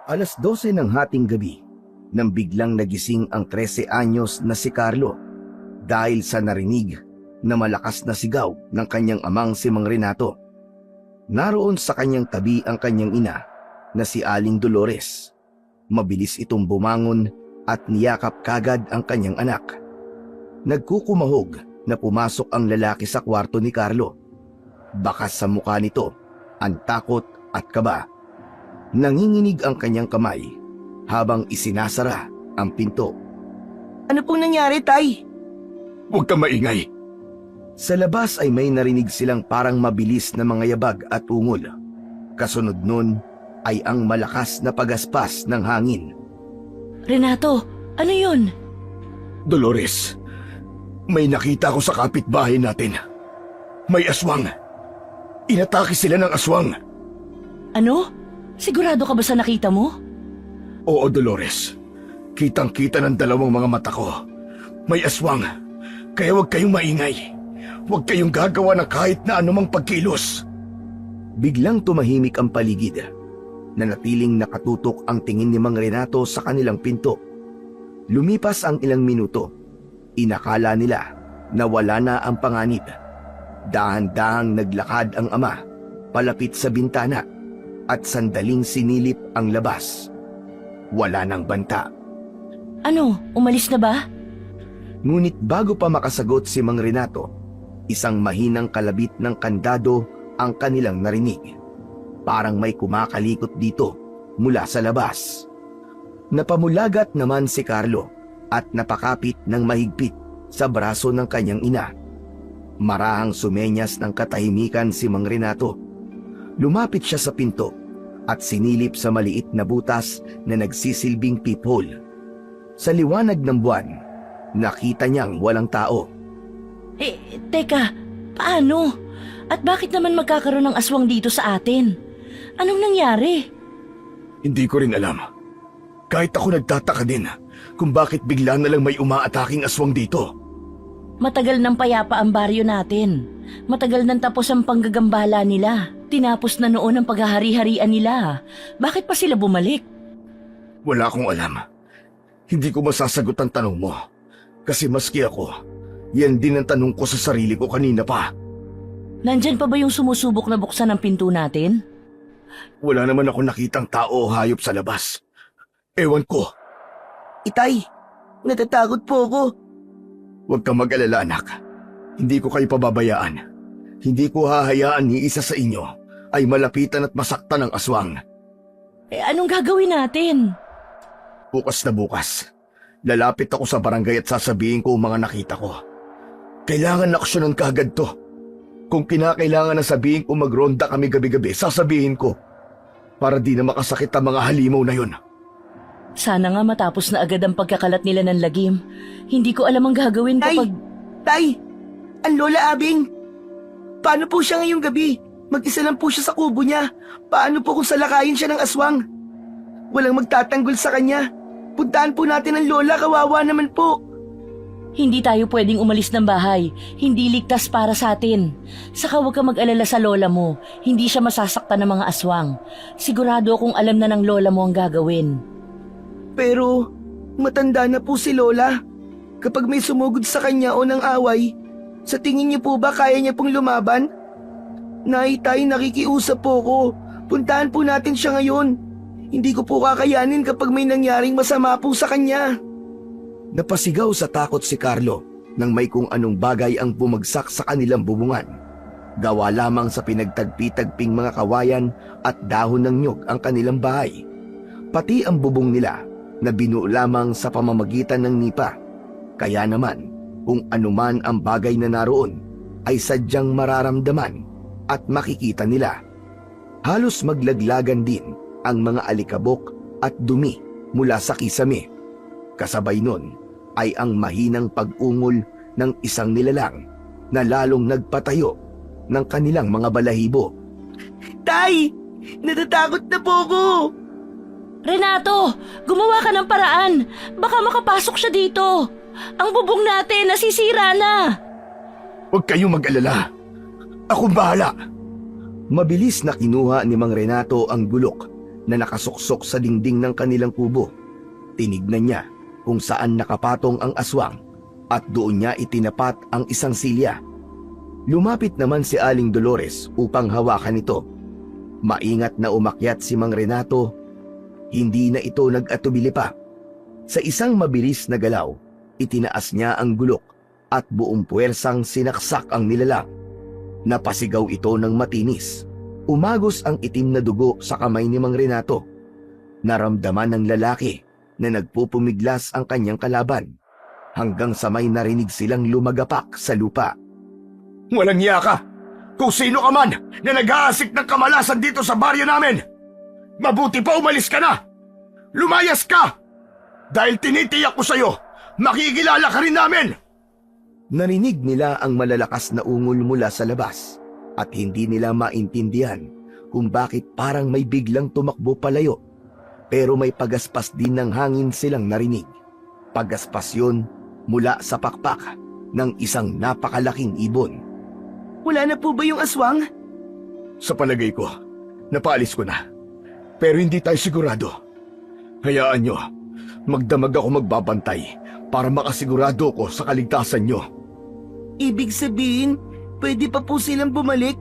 Alas 12 ng hating gabi nang biglang nagising ang 13 anyos na si Carlo dahil sa narinig na malakas na sigaw ng kanyang amang si Mang Renato. Naroon sa kanyang tabi ang kanyang ina na si Aling Dolores. Mabilis itong bumangon at niyakap kagad ang kanyang anak. Nagkukumahog na pumasok ang lalaki sa kwarto ni Carlo. Bakas sa mukha nito ang takot at kaba. Nanginginig ang kanyang kamay habang isinasara ang pinto. Ano pong nangyari, Tay? Huwag ka maingay. Sa labas ay may narinig silang parang mabilis na mga yabag at ungol. Kasunod nun ay ang malakas na pagaspas ng hangin. Renato, ano yun? Dolores, may nakita ko sa kapitbahay natin. May aswang. Inatake sila ng aswang. Ano? Sigurado ka ba sa nakita mo? Oo, Dolores. Kitang-kita ng dalawang mga mata ko. May aswang. Kaya huwag kayong maingay. Huwag kayong gagawa ng kahit na anumang pagkilos. Biglang tumahimik ang paligid. Nanatiling nakatutok ang tingin ni Mang Renato sa kanilang pinto. Lumipas ang ilang minuto. Inakala nila na wala na ang panganib. Dahan-dahang naglakad ang ama palapit sa bintana at sandaling sinilip ang labas. Wala nang banta. Ano, umalis na ba? Ngunit bago pa makasagot si Mang Renato, isang mahinang kalabit ng kandado ang kanilang narinig. Parang may kumakalikot dito mula sa labas. Napamulagat naman si Carlo at napakapit ng mahigpit sa braso ng kanyang ina. Marahang sumenyas ng katahimikan si Mang Renato. Lumapit siya sa pinto at sinilip sa maliit na butas na nagsisilbing peephole. Sa liwanag ng buwan, nakita niyang walang tao. Teka, paano? At bakit naman magkakaroon ng aswang dito sa atin? Anong nangyari? Hindi ko rin alam. Kahit ako nagtataka din kung bakit bigla na lang may umaataking aswang dito. Matagal nang payapa ang baryo natin. Matagal nang tapos ang panggagambala nila. Tinapos na noon ang paghahari-harian nila. Bakit pa sila bumalik? Wala akong alam. Hindi ko masasagot ang tanong mo. Kasi maski ako, yan din ang tanong ko sa sarili ko kanina pa. Nandyan pa ba yung sumusubok na buksan ang pinto natin? Wala naman ako nakitang tao o hayop sa labas. Ewan ko. Itay, natatakot po ako. Huwag kang mag-alala, anak. Hindi ko kayo pababayaan. Hindi ko hahayaan ni isa sa inyo ay malapitan at masaktan ng aswang. Anong gagawin natin? Bukas na bukas, lalapit ako sa barangay at sasabihin ko ang mga nakita ko. Kailangan aksyonan kaagad to. Kung kinakailangan na sabihin ko magronda kami gabi-gabi, sasabihin ko. Para di na makasakit ang mga halimaw na yun. Sana nga matapos na agad ang pagkakalat nila ng lagim. Hindi ko alam ang gagawin Tay! kapag... Tay! Ang Lola Abing! Paano po siya ngayong gabi? Mag-isa lang po siya sa kubo niya. Paano po kung salakayin siya ng aswang? Walang magtatanggol sa kanya. Puntahan po natin ang Lola, kawawa naman po. Hindi tayo pwedeng umalis ng bahay. Hindi ligtas para sa atin. Saka huwag ka mag-alala sa lola mo. Hindi siya masasaktan ng mga aswang. Sigurado akong alam na ng lola mo ang gagawin. Pero matanda na po si Lola. Kapag may sumugod sa kanya o ng away, sa tingin niyo po ba kaya niya pong lumaban? Nay, Tay, nakikiusap po ko. Puntahan po natin siya ngayon. Hindi ko po kakayanin kapag may nangyaring masama po sa kanya. Napasigaw sa takot si Carlo nang may kung anong bagay ang bumagsak sa kanilang bubungan. Gawa lamang sa pinagtagpi-tagping mga kawayan at dahon ng nyug ang kanilang bahay. Pati ang bubong nila na binuo lamang sa pamamagitan ng nipa. Kaya naman, kung anuman ang bagay na naroon ay sadyang mararamdaman at makikita nila. Halos maglaglagan din ang mga alikabok at dumi mula sa kisame. Kasabay nun ay ang mahinang pag-ungol ng isang nilalang na lalong nagpatayo ng kanilang mga balahibo. Tay! Natatakot na po ako! Renato! Gumawa ka ng paraan! Baka makapasok siya dito! Ang bubong natin nasisira na! Huwag kayong mag-alala. Akong bahala. Mabilis na kinuha ni Mang Renato ang gulok na nakasuksok sa dingding ng kanilang kubo. Tinignan niya kung saan nakapatong ang aswang at doon niya itinapat ang isang silya. Lumapit naman si Aling Dolores upang hawakan ito. Maingat na umakyat si Mang Renato. Hindi na ito nag-atubili pa. Sa isang mabilis na galaw, itinaas niya ang gulok at buong puwersang sinaksak ang nilalang. Napasigaw ito ng matinis. Umagos ang itim na dugo sa kamay ni Mang Renato. Naramdaman ng lalaki na nagpupumiglas ang kanyang kalaban, hanggang sa may narinig silang lumagapak sa lupa. Walang niya ka! Kung sino ka man na nag-aasik ng kamalasan dito sa baryo namin! Mabuti pa umalis ka na! Lumayas ka! Dahil tinitiyak ko sa'yo, makikilala ka rin namin! Narinig nila ang malalakas na ungol mula sa labas at hindi nila maintindihan kung bakit parang may biglang tumakbo palayo. Pero may pagaspas din ng hangin silang narinig. Pagaspas yun mula sa pakpak ng isang napakalaking ibon. Wala na po ba yung aswang? Sa palagay ko, napaalis ko na. Pero hindi tayo sigurado. Hayaan nyo, magdamag ako magbabantay para makasigurado ko sa kaligtasan nyo. Ibig sabihin, pwede pa po silang bumalik?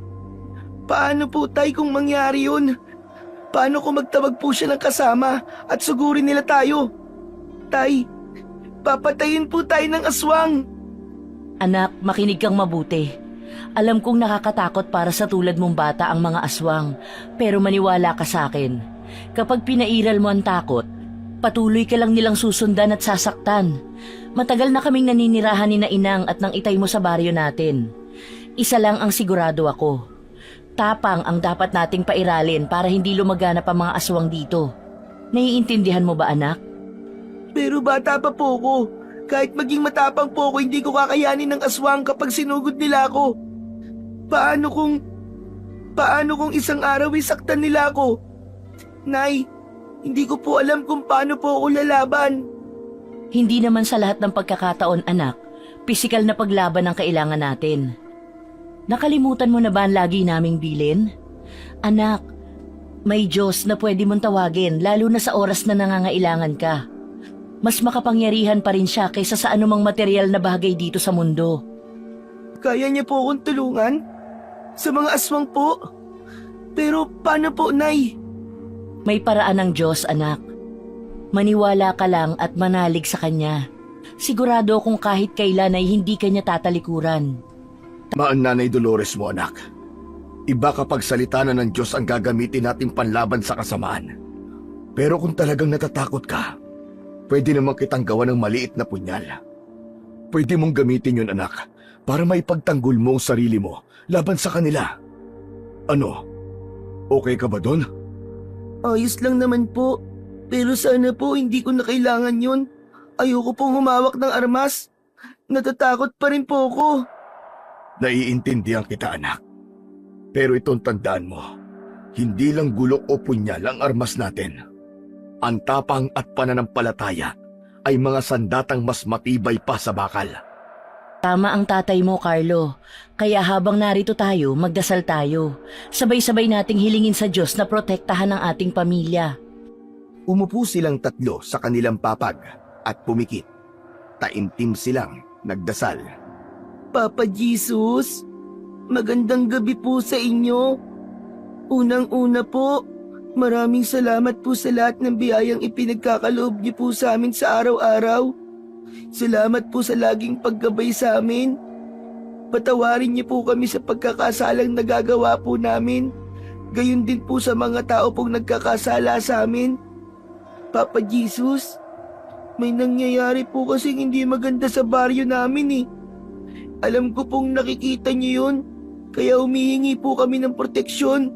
Paano po tay kung mangyari yun? Paano kung magtawag po siya ng kasama at sugurin nila tayo? Tay, papatayin po tayo ng aswang. Anak, makinig kang mabuti. Alam kong nakakatakot para sa tulad mong bata ang mga aswang, pero maniwala ka sa akin. Kapag pinairal mo ang takot, patuloy ka lang nilang susundan at sasaktan. Matagal na kaming naninirahan ni na Inang at ng itay mo sa baryo natin. Isa lang ang sigurado ako. Tapang ang dapat nating pairalin para hindi lumaganap ang mga aswang dito. Naiintindihan mo ba, anak? Pero bata pa po ko. Kahit maging matapang po ako, hindi ko kakayanin ng aswang kapag sinugod nila ako. Paano kung isang araw isaktan nila ako? Nay, hindi ko po alam kung paano po ako lalaban. Hindi naman sa lahat ng pagkakataon, anak, pisikal na paglaban ang kailangan natin. Nakalimutan mo na ba ang lagi naming bilin? Anak, may Diyos na pwede mong tawagin lalo na sa oras na nangangailangan ka. Mas makapangyarihan pa rin siya kaysa sa anumang material na bagay dito sa mundo. Kaya niya po akong tulungan? Sa mga aswang po? Pero paano po, Nay? May paraan ng Diyos, anak. Maniwala ka lang at manalig sa Kanya. Sigurado kung kahit kailan ay hindi Kanya tatalikuran. Maan Nanay Dolores mo, anak. Iba kapag salita na ng Diyos ang gagamitin natin panlaban sa kasamaan. Pero kung talagang natatakot ka, pwede naman kitang gawa ng maliit na punyal. Pwede mong gamitin yun, anak, para maipagtanggol mo ang sarili mo laban sa kanila. Ano? Okay ka ba doon? Ayos lang naman po. Pero sana po hindi ko na kailangan yun. Ayoko pong humawak ng armas. Natatakot pa rin po ako. Naiintindihan kita, anak. Pero itong tandaan mo, hindi lang gulok o punyal ang armas natin. Ang tapang at pananampalataya ay mga sandatang mas matibay pa sa bakal. Tama ang tatay mo, Carlo. Kaya habang narito tayo, magdasal tayo. Sabay-sabay nating hilingin sa Diyos na protektahan ang ating pamilya. Umupo silang tatlo sa kanilang papag at pumikit. Taimtim silang nagdasal. Papa Jesus, magandang gabi po sa inyo. Unang-una po, maraming salamat po sa lahat ng biyayang ipinagkakaloob niyo po sa amin sa araw-araw. Salamat po sa laging paggabay sa amin. Patawarin niyo po kami sa pagkakasalang nagagawa po namin. Gayon din po sa mga tao pong nagkakasala sa amin. Papa Jesus, may nangyayari po kasing hindi maganda sa baryo namin eh. Alam ko pong nakikita niyo yun, kaya humihingi po kami ng proteksyon.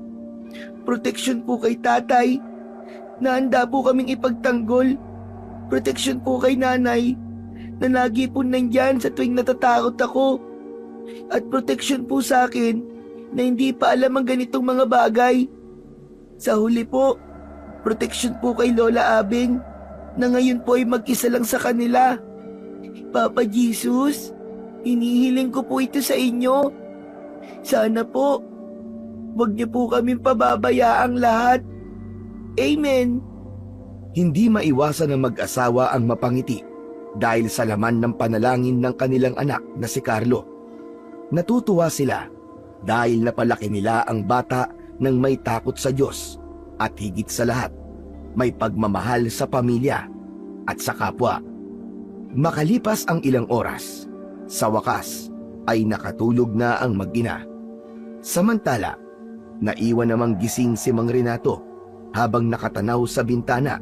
Proteksyon po kay tatay, na handa po kaming ipagtanggol. Proteksyon po kay nanay, na lagi po nandyan sa tuwing natatakot ako. At proteksyon po sa akin, na hindi pa alam ang ganitong mga bagay. Sa huli po, proteksyon po kay Lola Abing, na ngayon po ay mag-isa lang sa kanila. Papa Jesus, hinihiling ko po ito sa inyo. Sana po, wag niyo po kaming pababayaang lahat. Amen. Hindi maiwasan ng mag-asawa ang mapangiti dahil sa laman ng panalangin ng kanilang anak na si Carlo. Natutuwa sila dahil napalaki nila ang bata ng may takot sa Diyos at higit sa lahat, may pagmamahal sa pamilya at sa kapwa. Makalipas ang ilang oras, sa wakas ay nakatulog na ang mag-ina. Samantala, naiwan namang gising si Mang Renato habang nakatanaw sa bintana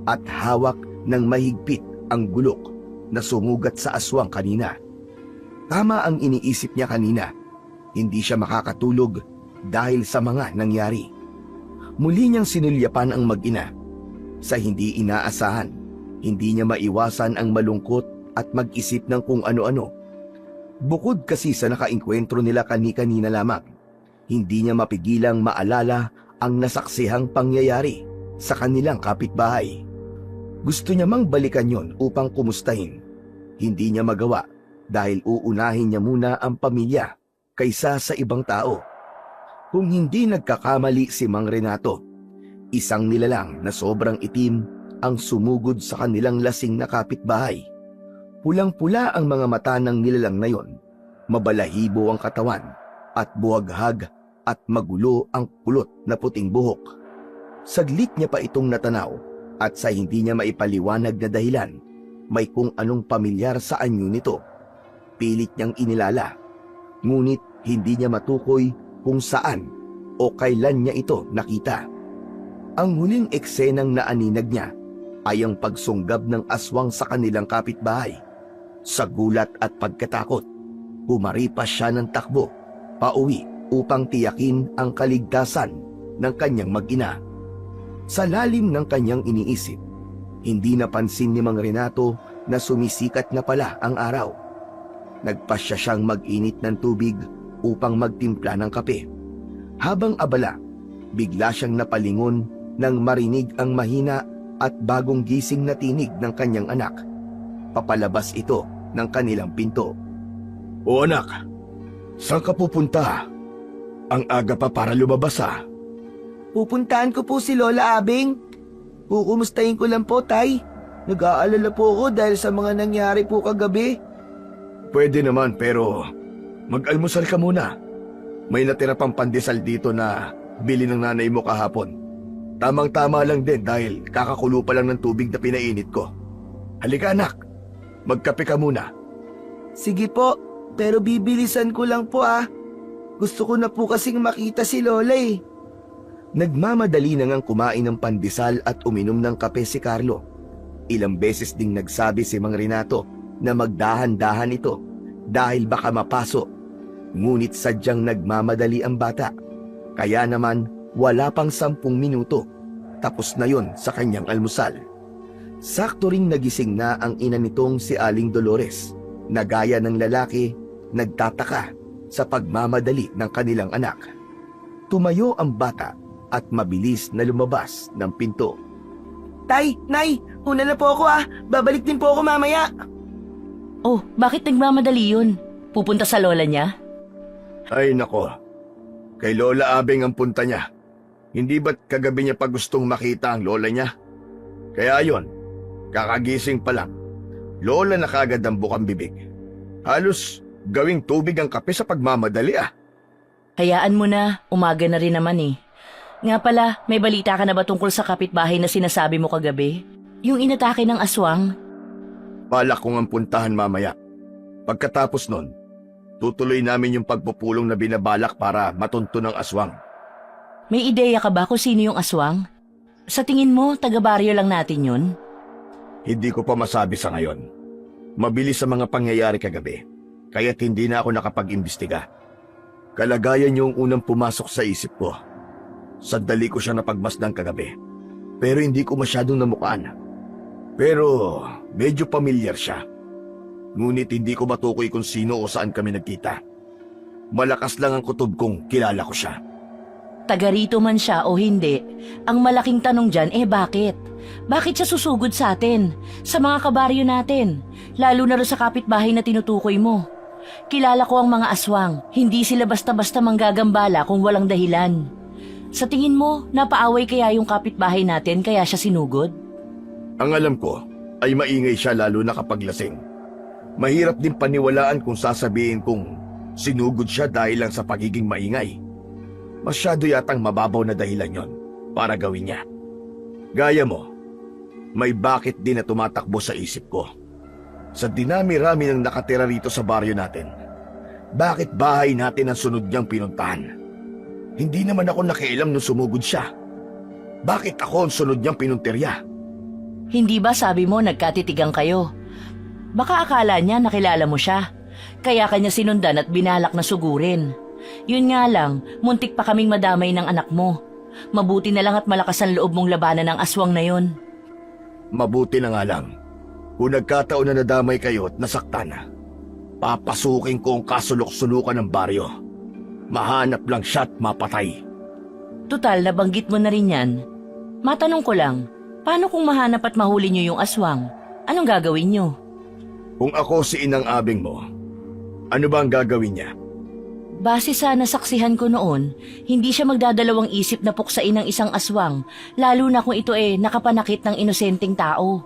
at hawak ng mahigpit ang gulok na sumugat sa aswang kanina. Tama ang iniisip niya kanina. Hindi siya makakatulog dahil sa mga nangyari. Muli niyang sinulyapan ang mag-ina. Sa hindi inaasahan, hindi niya maiwasan ang malungkot at mag-isip ng kung ano-ano. Bukod kasi sa nakainkwentro nila kani-kanina lamang, hindi niya mapigilang maalala ang nasaksihang pangyayari sa kanilang kapitbahay. Gusto niya mang balikan yon upang kumustahin. Hindi niya magawa dahil uunahin niya muna ang pamilya kaysa sa ibang tao. Kung hindi nagkakamali si Mang Renato, isang nilalang na sobrang itim ang sumugod sa kanilang lasing na kapitbahay. Pulang-pula ang mga mata ng nilalang na yon, mabalahibo ang katawan at buhaghag at magulo ang kulot na puting buhok. Saglit niya pa itong natanaw at sa hindi niya maipaliwanag na dahilan, may kung anong pamilyar sa anyo nito. Pilit niyang inilala, ngunit hindi niya matukoy kung saan o kailan niya ito nakita. Ang huling eksenang naaninag niya ay ang pagsunggab ng aswang sa kanilang kapitbahay. Sa gulat at pagkatakot, pumaripas siya ng takbo, pauwi upang tiyakin ang kaligtasan ng kanyang mag-ina. Sa lalim ng kanyang iniisip, hindi napansin ni Mang Renato na sumisikat na pala ang araw. Nagpasya siyang mag-init ng tubig upang magtimpla ng kape. Habang abala, bigla siyang napalingon nang marinig ang mahina at bagong gising na tinig ng kanyang anak. Papalabas ito ng kanilang pinto. O anak, saan ka pupunta? Ang aga pa para lumabas ah. Pupuntahan ko po si Lola Abing. Kukumustahin ko lang po, Tay. Nag-aalala po ako dahil sa mga nangyari po kagabi. Pwede naman pero mag-almusal ka muna. May natira pang pandesal dito na bili ng nanay mo kahapon. Tamang-tama lang din dahil kakakulo pa lang ng tubig na pinainit ko. Halika anak, magkape ka muna. Sige po, pero bibilisan ko lang po ah. Gusto ko na po kasing makita si Lola eh. Nagmamadali na ngang kumain ng pandesal at uminom ng kape si Carlo. Ilang beses ding nagsabi si Mang Renato na magdahan-dahan ito dahil baka mapaso. Ngunit sadyang nagmamadali ang bata. Kaya naman wala pang 10 minuto. Tapos na yon sa kanyang almusal. Sakto ring nagising na ang ina nitong si Aling Dolores na gaya ng lalaki nagtataka sa pagmamadali ng kanilang anak. Tumayo ang bata at mabilis na lumabas ng pinto. Tay, Nay, una na po ako ah. Babalik din po ako mamaya. Oh, bakit nagmamadali yun? Pupunta sa lola niya? Ay nako, kay Lola Abeng ang punta niya. Hindi ba't kagabi niya pa gustong makita ang lola niya? Kaya yon, kakagising pa lang. Lola na kagad ang bukang bibig. Halos gawing tubig ang kape sa pagmamadali ah. Hayaan mo na, umaga na rin naman eh. Nga pala, may balita ka na ba tungkol sa kapitbahay na sinasabi mo kagabi? Yung inatake ng aswang? Balak kong ang puntahan mamaya. Pagkatapos nun, tutuloy namin yung pagpupulong na binabalak para matunto ng aswang. May ideya ka ba kung sino yung aswang? Sa tingin mo, taga-baryo lang natin yun? Hindi ko pa masabi sa ngayon. Mabilis sa mga pangyayari kagabi, kaya't hindi na ako nakapag-imbestiga. Kalagayan yung unang pumasok sa isip ko. Sandali ko siya napagmasdan kagabi, pero hindi ko masyadong namukaan. Pero medyo pamilyar siya. Ngunit hindi ko matukoy kung sino o saan kami nagkita. Malakas lang ang kutob kong kilala ko siya. Taga rito man siya o hindi, ang malaking tanong dyan bakit? Bakit siya susugod sa atin? Sa mga kabaryo natin, lalo na rin sa kapitbahay na tinutukoy mo. Kilala ko ang mga aswang, hindi sila basta-basta manggagambala kung walang dahilan. Sa tingin mo, napaaway kaya yung kapitbahay natin kaya siya sinugod? Ang alam ko ay maingay siya lalo na kapag lasing. Mahirap din paniwalaan kung sasabihin kong sinugod siya dahil lang sa pagiging maingay. Masyado yatang mababaw na dahilan yon para gawin niya. Gaya mo, may bakit din na tumatakbo sa isip ko. Sa dinami-rami ng nakatira rito sa baryo natin, bakit bahay natin ang sunod niyang pinuntahan? Hindi naman ako nakialam nung sumugod siya. Bakit ako ang sunod niyang pinuntirya? Hindi ba sabi mo nagkatitigang kayo? Baka akala niya nakilala mo siya. Kaya kanya sinundan at binalak na sugurin. Yun nga lang, muntik pa kaming madamay ng anak mo. Mabuti na lang at malakas ang loob mong labanan ng aswang na yun. Mabuti na nga lang. Kung nagkataon na nadamay kayo at nasaktan, papasukin ko ang kasulok-sulukan ng baryo. Mahanap lang siya at mapatay. Tutal, nabanggit mo na rin yan. Matanong ko lang, paano kung mahanap at mahuli niyo yung aswang? Anong gagawin niyo? Kung ako si Inang Abing mo, ano ba ang gagawin niya? Base sa nasaksihan ko noon, hindi siya magdadalawang isip na puksain ng isang aswang, lalo na kung ito nakapanakit ng inosenteng tao.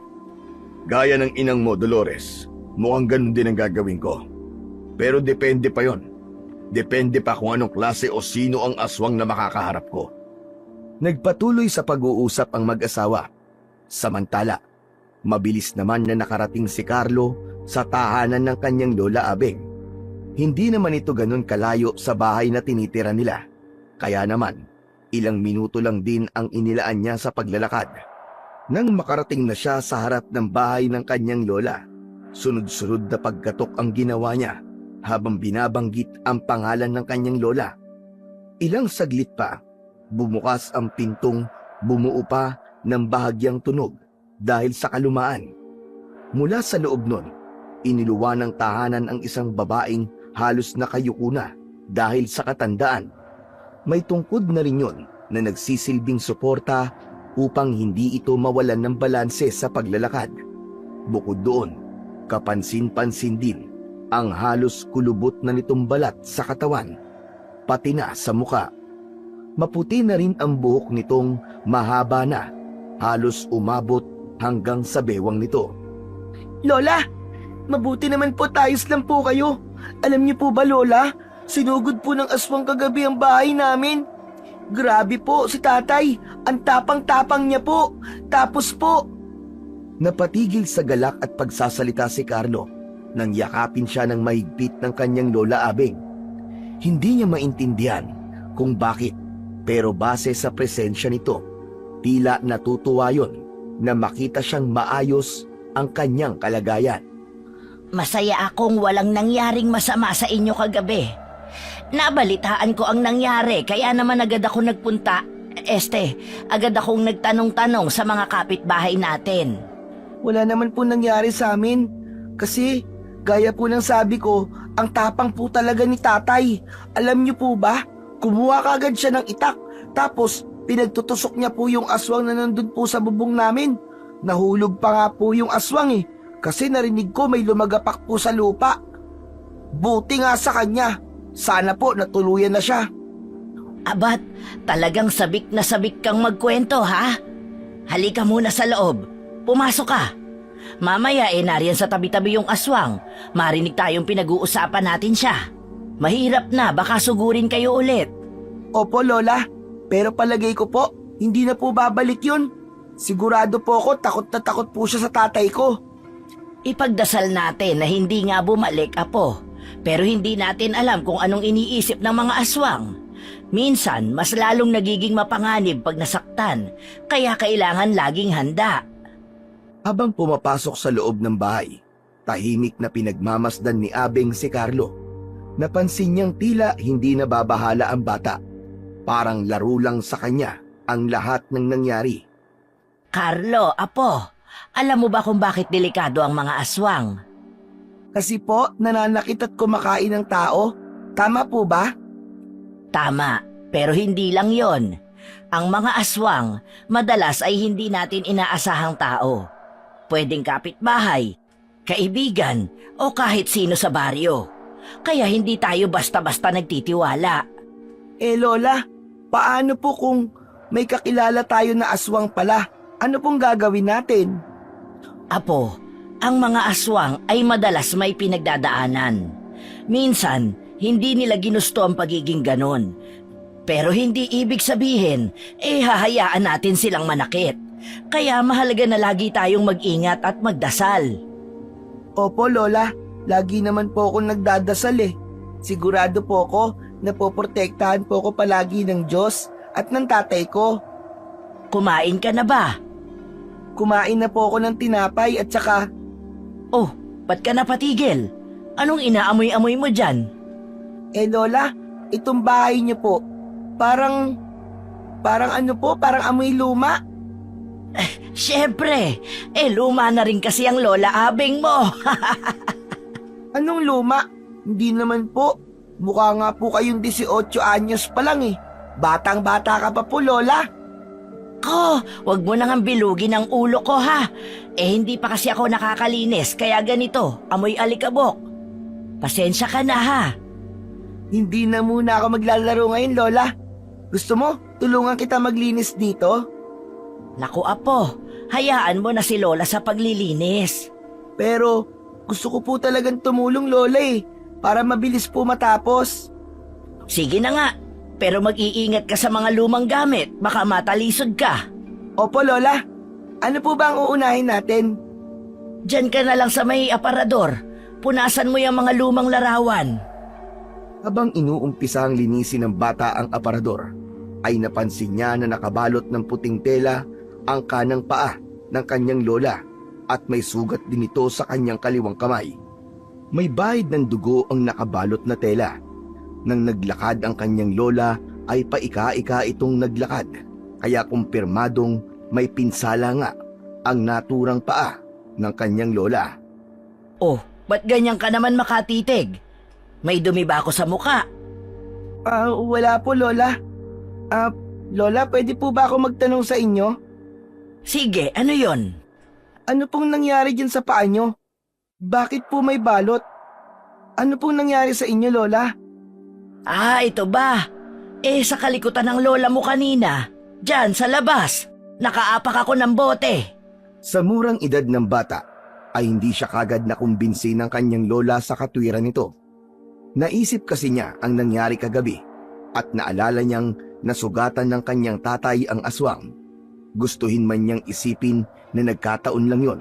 Gaya ng inang mo, Dolores, mukhang ganun din ang gagawin ko. Pero depende pa yon. Depende pa kung anong klase o sino ang aswang na makakaharap ko. Nagpatuloy sa pag-uusap ang mag-asawa. Samantala, mabilis naman na nakarating si Carlo sa tahanan ng kanyang lola Abeng. Hindi naman ito ganun kalayo sa bahay na tinitira nila. Kaya naman, ilang minuto lang din ang inilaan niya sa paglalakad. Nang makarating na siya sa harap ng bahay ng kanyang lola, sunod-sunod na pagkatok ang ginawa niya habang binabanggit ang pangalan ng kanyang lola. Ilang saglit pa, bumukas ang pintong bumuo pa ng bahagyang tunog dahil sa kalumaan. Mula sa loob nun, iniluwa ng tahanan ang isang babaeng halos nakayuko na dahil sa katandaan. May tungkod na rin yun na nagsisilbing suporta upang hindi ito mawalan ng balanse sa paglalakad. Bukod doon, kapansin-pansin din ang halos kulubot na nitong balat sa katawan, pati na sa muka. Maputi na rin ang buhok nitong mahaba na, halos umabot hanggang sa bewang nito. Lola, mabuti naman po tayos lang po kayo. Alam niyo po ba, Lola, sinugod po ng aswang kagabi ang bahay namin. Grabe po si tatay, ang tapang-tapang niya po. Tapos po... Napatigil sa galak at pagsasalita si Carlo nang yakapin siya ng mahigpit ng kanyang lola Abeng. Hindi niya maintindihan kung bakit, pero base sa presensya nito, tila natutuwa yun na makita siyang maayos ang kanyang kalagayan. Masaya akong walang nangyaring masama sa inyo kagabi. Nabalitaan ko ang nangyari kaya naman agad ako nagpunta. Agad akong nagtanong-tanong sa mga kapitbahay natin. Wala naman po nangyari sa amin. Kasi, gaya po ng sabi ko, ang tapang po talaga ni tatay. Alam niyo po ba, kumuha kagad siya ng itak. Tapos, pinagtutusok niya po yung aswang na nandun po sa bubong namin. Nahulog pa nga po yung aswang kasi narinig ko may lumagapak po sa lupa. Buti nga sa kanya. Sana po natuluyan na siya. Abat, talagang sabik na sabik kang magkwento, ha? Halika muna sa loob. Pumasok ka. Mamaya nariyan sa tabi-tabi yung aswang. Marinig tayong pinag-uusapan natin siya. Mahirap na, baka sugurin kayo ulit. Opo, Lola. Pero palagay ko po, hindi na po babalik yun. Sigurado po ako takot na takot po siya sa tatay ko. Ipagdasal natin na hindi nga bumalik, Apo. Pero hindi natin alam kung anong iniisip ng mga aswang. Minsan, mas lalong nagiging mapanganib pag nasaktan, kaya kailangan laging handa. Habang pumapasok sa loob ng bahay, tahimik na pinagmamasdan ni Abeng si Carlo. Napansin niyang tila hindi na babahala ang bata. Parang laro lang sa kanya ang lahat ng nangyari. Carlo, Apo, alam mo ba kung bakit delikado ang mga aswang? Kasi po, nananakit at kumakain ng tao. Tama po ba? Tama, pero hindi lang yon. Ang mga aswang, madalas ay hindi natin inaasahang tao. Pwedeng kapitbahay, kaibigan, o kahit sino sa baryo. Kaya hindi tayo basta-basta nagtitiwala. Lola, Paano po kung may kakilala tayo na aswang pala? Ano pong gagawin natin? Apo, ang mga aswang ay madalas may pinagdadaanan. Minsan, hindi nila ginusto ang pagiging ganon. Pero hindi ibig sabihin, hahayaan natin silang manakit. Kaya mahalaga na lagi tayong mag-ingat at magdasal. Opo, Lola. Lagi naman po ako nagdadasal eh. Sigurado po ako na poprotektahan po ako palagi ng Diyos at ng tatay ko. Kumain ka na ba? Kumain na po ako ng tinapay at saka Oh, ba't ka napatigil? Anong inaamoy-amoy mo dyan? Lola, itong bahay niyo po, parang amoy luma. Siyempre, luma na rin kasi ang Lola Abeng mo. Anong luma? Hindi naman po. Mukha nga po kayong 18 anyos pa lang eh. Batang-bata ka pa po, Lola. Wag mo nang bilugin ang ulo ko ha. Hindi pa kasi ako nakakalinis, kaya ganito, amoy alikabok. Pasensya ka na ha. Hindi na muna ako maglalaro ngayon, Lola. Gusto mo, tulungan kita maglinis dito? Naku apo, hayaan mo na si Lola sa paglilinis. Pero gusto ko po talagang tumulong, Lola eh. Para mabilis po matapos. Sige na nga, pero mag-iingat ka sa mga lumang gamit, baka matalisod ka. Opo, Lola. Ano po ba ang uunahin natin? Diyan ka na lang sa may aparador. Punasan mo yung mga lumang larawan. Habang inuumpisa ang linisin ng bata ang aparador, ay napansin niya na nakabalot ng puting tela ang kanang paa ng kanyang lola at may sugat din ito sa kanyang kaliwang kamay. May bahid ng dugo ang nakabalot na tela. Nang naglakad ang kanyang lola ay paika-ika itong naglakad, kaya kumpirmadong may pinsala nga ang naturang paa ng kanyang lola. Oh, ba't ganyan ka naman makatitig? May dumi ba ako sa muka? Wala po, Lola. Lola, pwede po ba ako magtanong sa inyo? Sige, ano yon? Ano pong nangyari dyan sa paa nyo? Bakit po may balot? Ano pong nangyari sa inyo, Lola? Ito ba? Sa kalikutan ng lola mo kanina, dyan sa labas, nakaapak ako ng bote. Sa murang edad ng bata, ay hindi siya kagad nakumbinsi ng kanyang lola sa katwiran nito. Naisip kasi niya ang nangyari kagabi at naalala niyang nasugatan ng kanyang tatay ang aswang. Gustuhin man niyang isipin na nagkataon lang yon,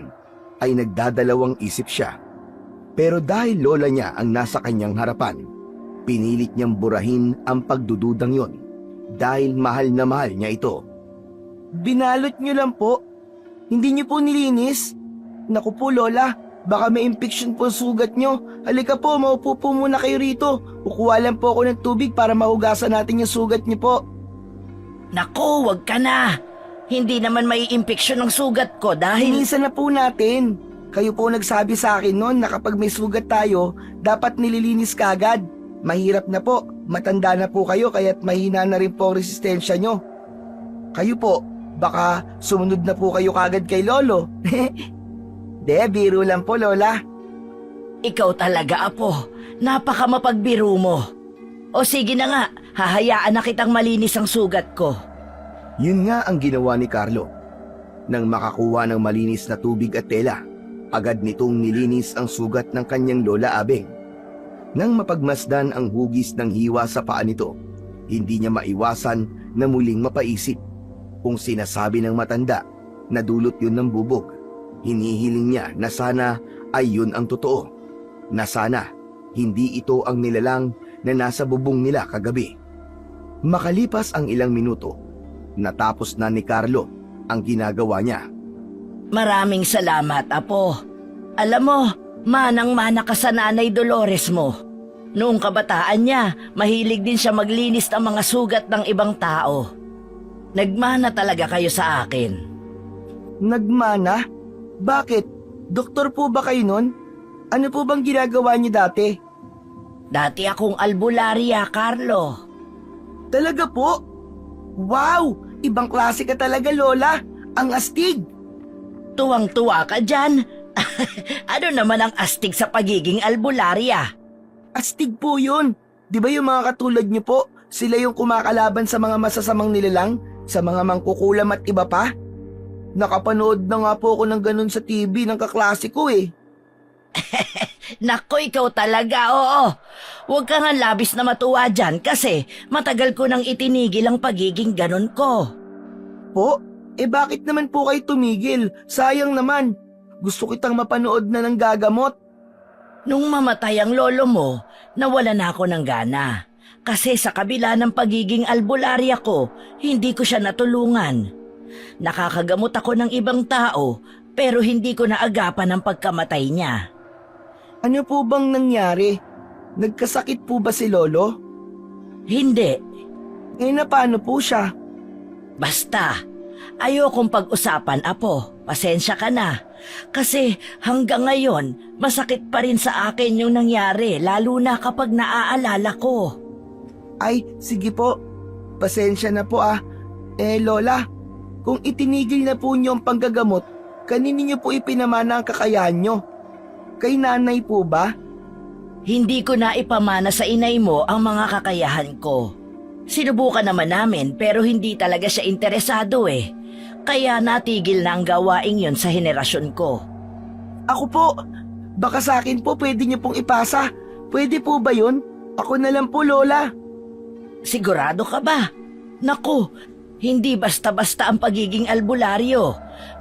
ay nagdadalawang isip siya. Pero dahil lola niya ang nasa kanyang harapan, pinilit niyang burahin ang pagdududang yon dahil mahal na mahal niya ito. Binalot nyo lang po? Hindi nyo po nilinis? Naku po, Lola, baka may infection po sugat nyo. Halika po, maupo po muna kayo rito. Kukuha lang po ako ng tubig para mahugasan natin yung sugat nyo po. Naku, wag ka na. Hindi naman may impeksyon ng sugat ko dahil... Linisan na po natin. Kayo po nagsabi sa akin noon na kapag may sugat tayo, dapat nililinis kagad. Mahirap na po, matanda na po kayo kaya't mahina na rin po ang resistensya nyo. Kayo po, baka sumunod na po kayo kagad kay Lolo. Biro lang po, Lola. Ikaw talaga, Apo. Napaka mapagbiro mo. O sige na nga, hahayaan na kitang malinis ang sugat ko. Yun nga ang ginawa ni Carlo. Nang makakuha ng malinis na tubig at tela, agad nitong nilinis ang sugat ng kanyang lola Abeng. Nang mapagmasdan ang hugis ng hiwa sa paa nito, hindi niya maiwasan na muling mapaisip kung sinasabi ng matanda na dulot yun ng bubog. Hinihiling niya na sana ay yun ang totoo, na sana hindi ito ang nilalang na nasa bubong nila kagabi. Makalipas ang ilang minuto, natapos na ni Carlo ang ginagawa niya. Maraming salamat, Apo. Alam mo, manang-mana ka sa Nanay Dolores mo. Noong kabataan niya, mahilig din siya maglinis ng mga sugat ng ibang tao. Nagmana talaga kayo sa akin. Nagmana? Bakit? Doktor po ba kayo nun? Ano po bang ginagawa niyo dati? Dati akong albularya, Carlo. Talaga po? Wow! Ibang klase ka talaga, Lola. Ang astig. Tuwang-tuwa ka dyan. Ano naman ang astig sa pagiging albularya? Astig po yun. Di ba yung mga katulad niyo po, Sila yung kumakalaban sa mga masasamang nilalang, sa mga mangkukulam at iba pa? Nakapanood na nga po ako ng ganun sa TV ng kaklase ko eh. Nako, ikaw talaga, oo. Huwag ka nga labis na matuwa dyan kasi matagal ko nang itinigil ang pagiging ganun ko. Po? Bakit naman po kayo tumigil? Sayang naman. Gusto kitang mapanood na ng gagamot. Nung mamatay ang lolo mo, nawala na ako ng gana. Kasi sa kabila ng pagiging albularya ko, hindi ko siya natulungan. Nakakagamot ako ng ibang tao, pero hindi ko naagapan ang pagkamatay niya. Ano po bang nangyari? Nagkasakit po ba si Lolo? Hindi. Na paano po siya? Basta, ayokong pag-usapan, Apo. Pasensya ka na. Kasi hanggang ngayon, masakit pa rin sa akin yung nangyari, lalo na kapag naaalala ko. Ay, sige po. Pasensya na po ah. Lola, kung itinigil na po niyo ang panggagamot, kanino niyo po ipinamana ang kakayahan niyo? Kay nanay po ba? Hindi ko na ipamana sa inay mo ang mga kakayahan ko. Sinubukan naman namin pero hindi talaga siya interesado eh. Kaya natigil na ang gawaing yon sa henerasyon ko. Ako po. Baka sa akin po pwede niyo pong ipasa. Pwede po ba yun? Ako na lang po, Lola. Sigurado ka ba? Naku, hindi basta-basta ang pagiging albularyo.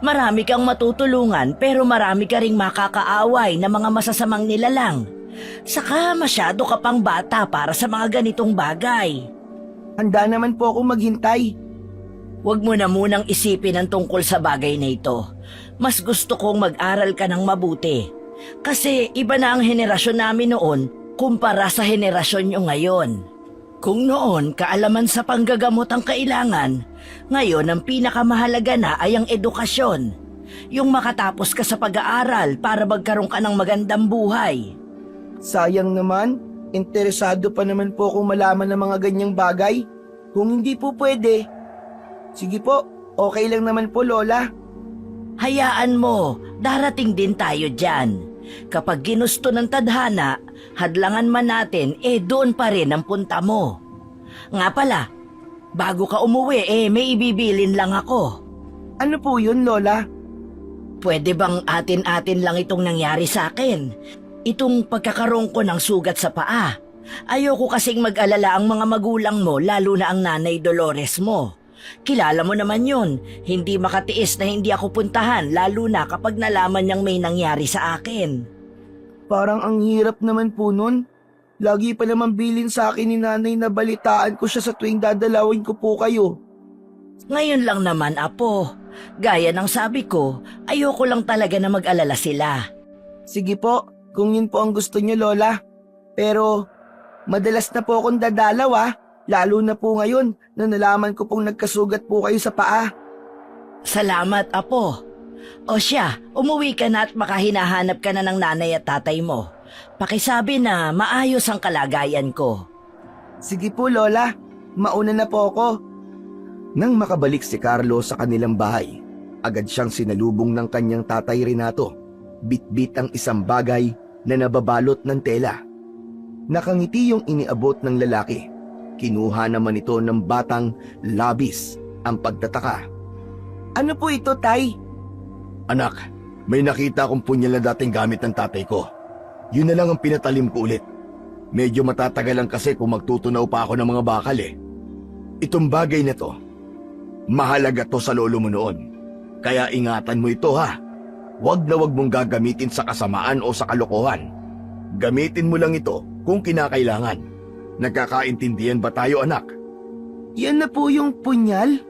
Marami kang matutulungan pero marami ka ring makakaaway na mga masasamang nilalang. Saka masyado ka pang bata para sa mga ganitong bagay. Handa naman po akong maghintay. Huwag mo na munang isipin ang tungkol sa bagay na ito. Mas gusto kong mag-aral ka ng mabuti. Kasi iba na ang henerasyon namin noon kumpara sa henerasyon nyo ngayon. Kung noon kaalaman sa panggagamot ang kailangan, ngayon ang pinakamahalaga na ay ang edukasyon. Yung makatapos ka sa pag-aaral para magkaroon ka ng magandang buhay. Sayang naman. Interesado pa naman po akong malaman ng mga ganyang bagay. Kung hindi po pwede, sige po, okay lang naman po, Lola. Hayaan mo, darating din tayo dyan. Kapag ginusto ng tadhana, hadlangan man natin, doon pa rin ang punta mo. Nga pala, bago ka umuwi, may ibibilin lang ako. Ano po yun, Lola? Pwede bang atin-atin lang itong nangyari sa akin? Itong pagkakaroon ko ng sugat sa paa. Ayoko kasing mag-alala ang mga magulang mo, lalo na ang nanay Dolores mo. Kilala mo naman yun, hindi makatiis na hindi ako puntahan, lalo na kapag nalaman niyang may nangyari sa akin. Parang ang hirap naman po nun. Lagi pa naman bilin sa akin ni nanay na balitaan ko siya sa tuwing dadalawin ko po kayo. Ngayon lang naman, Apo. Gaya ng sabi ko, ayoko lang talaga na mag-alala sila. Sige po, kung yun po ang gusto niyo, Lola. Pero madalas na po akong dadalaw lalo na po ngayon na nalaman ko pong nagkasugat po kayo sa paa. Salamat, Apo. O siya, umuwi ka na at makahinahanap ka na ng nanay at tatay mo. Pakisabi na maayos ang kalagayan ko. Sige po, Lola. Mauna na po ako. Nang makabalik si Carlo sa kanilang bahay, agad siyang sinalubong ng kanyang tatay Renato. Bit-bit ang isang bagay na nababalot ng tela. Nakangiti yung iniabot ng lalaki. Kinuha naman ito ng batang labis ang pagtataka. Ano po ito, Tay? Anak, may nakita akong punyal na dating gamit ng tatay ko. Yun na lang ang pinatalim ko ulit. Medyo matatagalan kasi kung magtutunaw pa ako ng mga bakal eh. Itong bagay na to, mahalaga to sa lolo mo noon. Kaya ingatan mo ito ha. Huwag na huwag mong gagamitin sa kasamaan o sa kalokohan. Gamitin mo lang ito kung kinakailangan. Nagkakaintindihan ba tayo, anak? Yan na po yung punyal?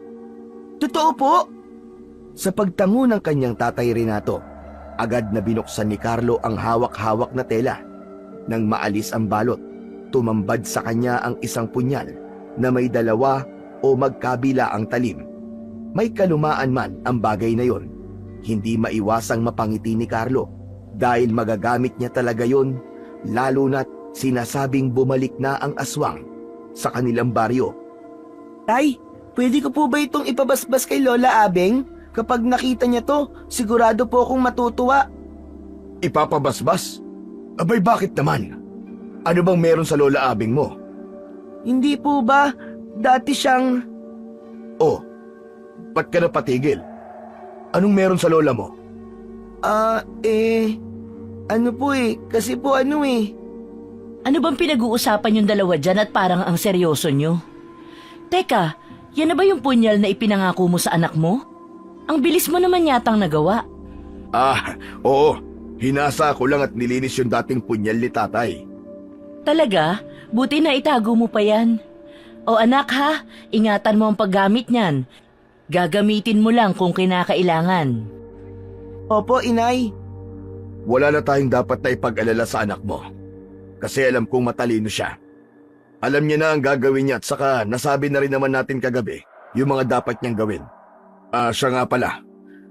Totoo po? Sa pagtango ng kanyang tatay Renato, agad na binuksan ni Carlo ang hawak-hawak na tela. Nang maalis ang balot, tumambad sa kanya ang isang punyal na may dalawa o magkabila ang talim. May kalumaan man ang bagay na yon. Hindi maiwasang mapangiti ni Carlo dahil magagamit niya talaga yon, lalo na't sinasabing bumalik na ang aswang sa kanilang baryo. Tay, pwede ko po ba itong ipabasbas kay Lola Abeng? Kapag nakita niya to, sigurado po akong matutuwa. Ipapabasbas? Abay bakit naman? Ano bang meron sa lola Abing mo? Hindi po ba dati siyang... Oh, ba't ka napatigil? Anong meron sa lola mo? Ano po kasi po ano Ano bang pinag-uusapan yung dalawa dyan at parang ang seryoso nyo? Teka, yan na ba yung punyal na ipinangako mo sa anak mo? Ang bilis mo naman yatang nagawa. Oo. Hinasa ko lang at nilinis yung dating punyal ni tatay. Talaga? Buti na itago mo pa yan. O anak ha, ingatan mo ang paggamit niyan. Gagamitin mo lang kung kinakailangan. Opo, inay. Wala na tayong dapat na ipag-alala sa anak mo. Kasi alam kong matalino siya. Alam niya na ang gagawin niya at saka nasabi na rin naman natin kagabi yung mga dapat niyang gawin. Siya nga pala.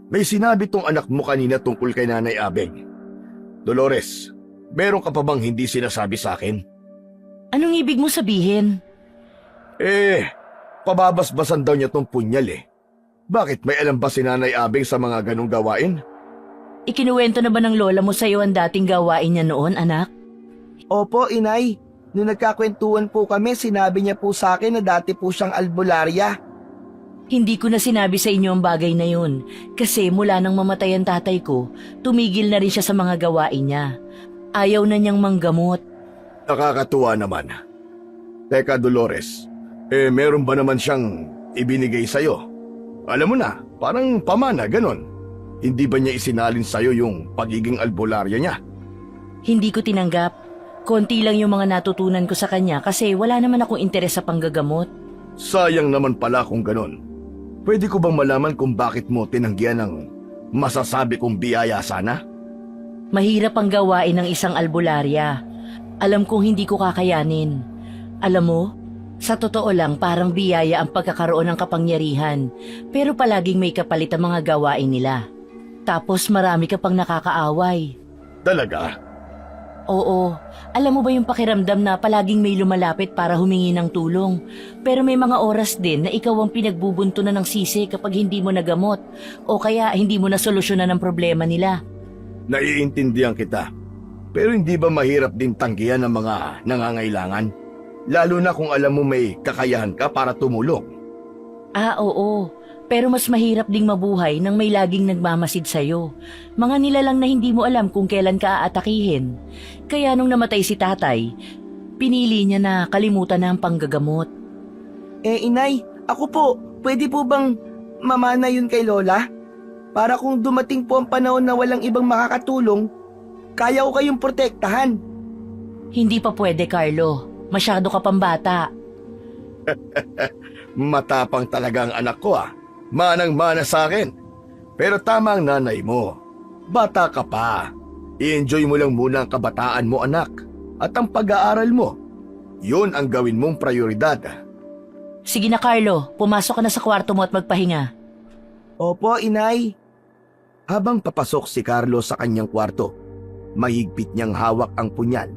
May sinabi tong anak mo kanina tungkol kay Nanay Abeng. Dolores, meron ka pa bang hindi sinasabi sa akin? Anong ibig mo sabihin? Pababasbasan daw niya tong punyal Bakit may alam ba si Nanay Abeng sa mga ganong gawain? Ikinuwento na ba ng lola mo sa'yo ang dating gawain niya noon, anak? Opo, inay. Nung nagkakwentuhan po kami, sinabi niya po sa akin na dati po siyang albularya. Hindi ko na sinabi sa inyo ang bagay na yun kasi mula nang mamatay ang tatay ko, tumigil na rin siya sa mga gawain niya. Ayaw na niyang manggamot. Nakakatuwa naman. Teka Dolores, meron ba naman siyang ibinigay sa'yo? Alam mo na, parang pamana, ganon. Hindi ba niya isinalin sa'yo yung pagiging albularya niya? Hindi ko tinanggap. Konti lang yung mga natutunan ko sa kanya kasi wala naman akong interes sa panggagamot. Sayang naman pala kung ganon. Pwede ko bang malaman kung bakit mo tinanggihan ng masasabi kong biyaya sana? Mahirap ang gawain ng isang albularya. Alam kong hindi ko kakayanin. Alam mo, sa totoo lang parang biyaya ang pagkakaroon ng kapangyarihan, pero palaging may kapalit ang mga gawain nila. Tapos marami ka pang nakakaaway. Talaga? Oo, alam mo ba yung pakiramdam na palaging may lumalapit para humingi ng tulong? Pero may mga oras din na ikaw ang pinagbubuntunan ng sisi kapag hindi mo nagamot o kaya hindi mo nasolusyonan ang problema nila. Naiintindihan kita. Pero hindi ba mahirap din tanggihan ng mga nangangailangan? Lalo na kung alam mo may kakayahan ka para tumulong. Oo. Pero mas mahirap ding mabuhay nang may laging nagmamasid sa'yo. Mga nilalang na hindi mo alam kung kailan ka aatakihin. Kaya nung namatay si tatay, pinili niya na kalimutan na ang panggagamot. Inay, ako po, pwede po bang mamana yun kay Lola? Para kung dumating po ang panahon na walang ibang makakatulong, kaya ko kayong protektahan. Hindi pa pwede, Carlo. Masyado ka pang bata. Matapang talaga ang anak ko Manang-mana sa akin. Pero tama ang nanay mo. Bata ka pa. I-enjoy mo lang muna ang kabataan mo anak. At ang pag-aaral mo. Yun ang gawin mong prioridad. Sige na, Carlo. Pumasok ka na sa kwarto mo at magpahinga. Opo, inay. Habang papasok si Carlo sa kanyang kwarto, mahigpit niyang hawak ang punyal.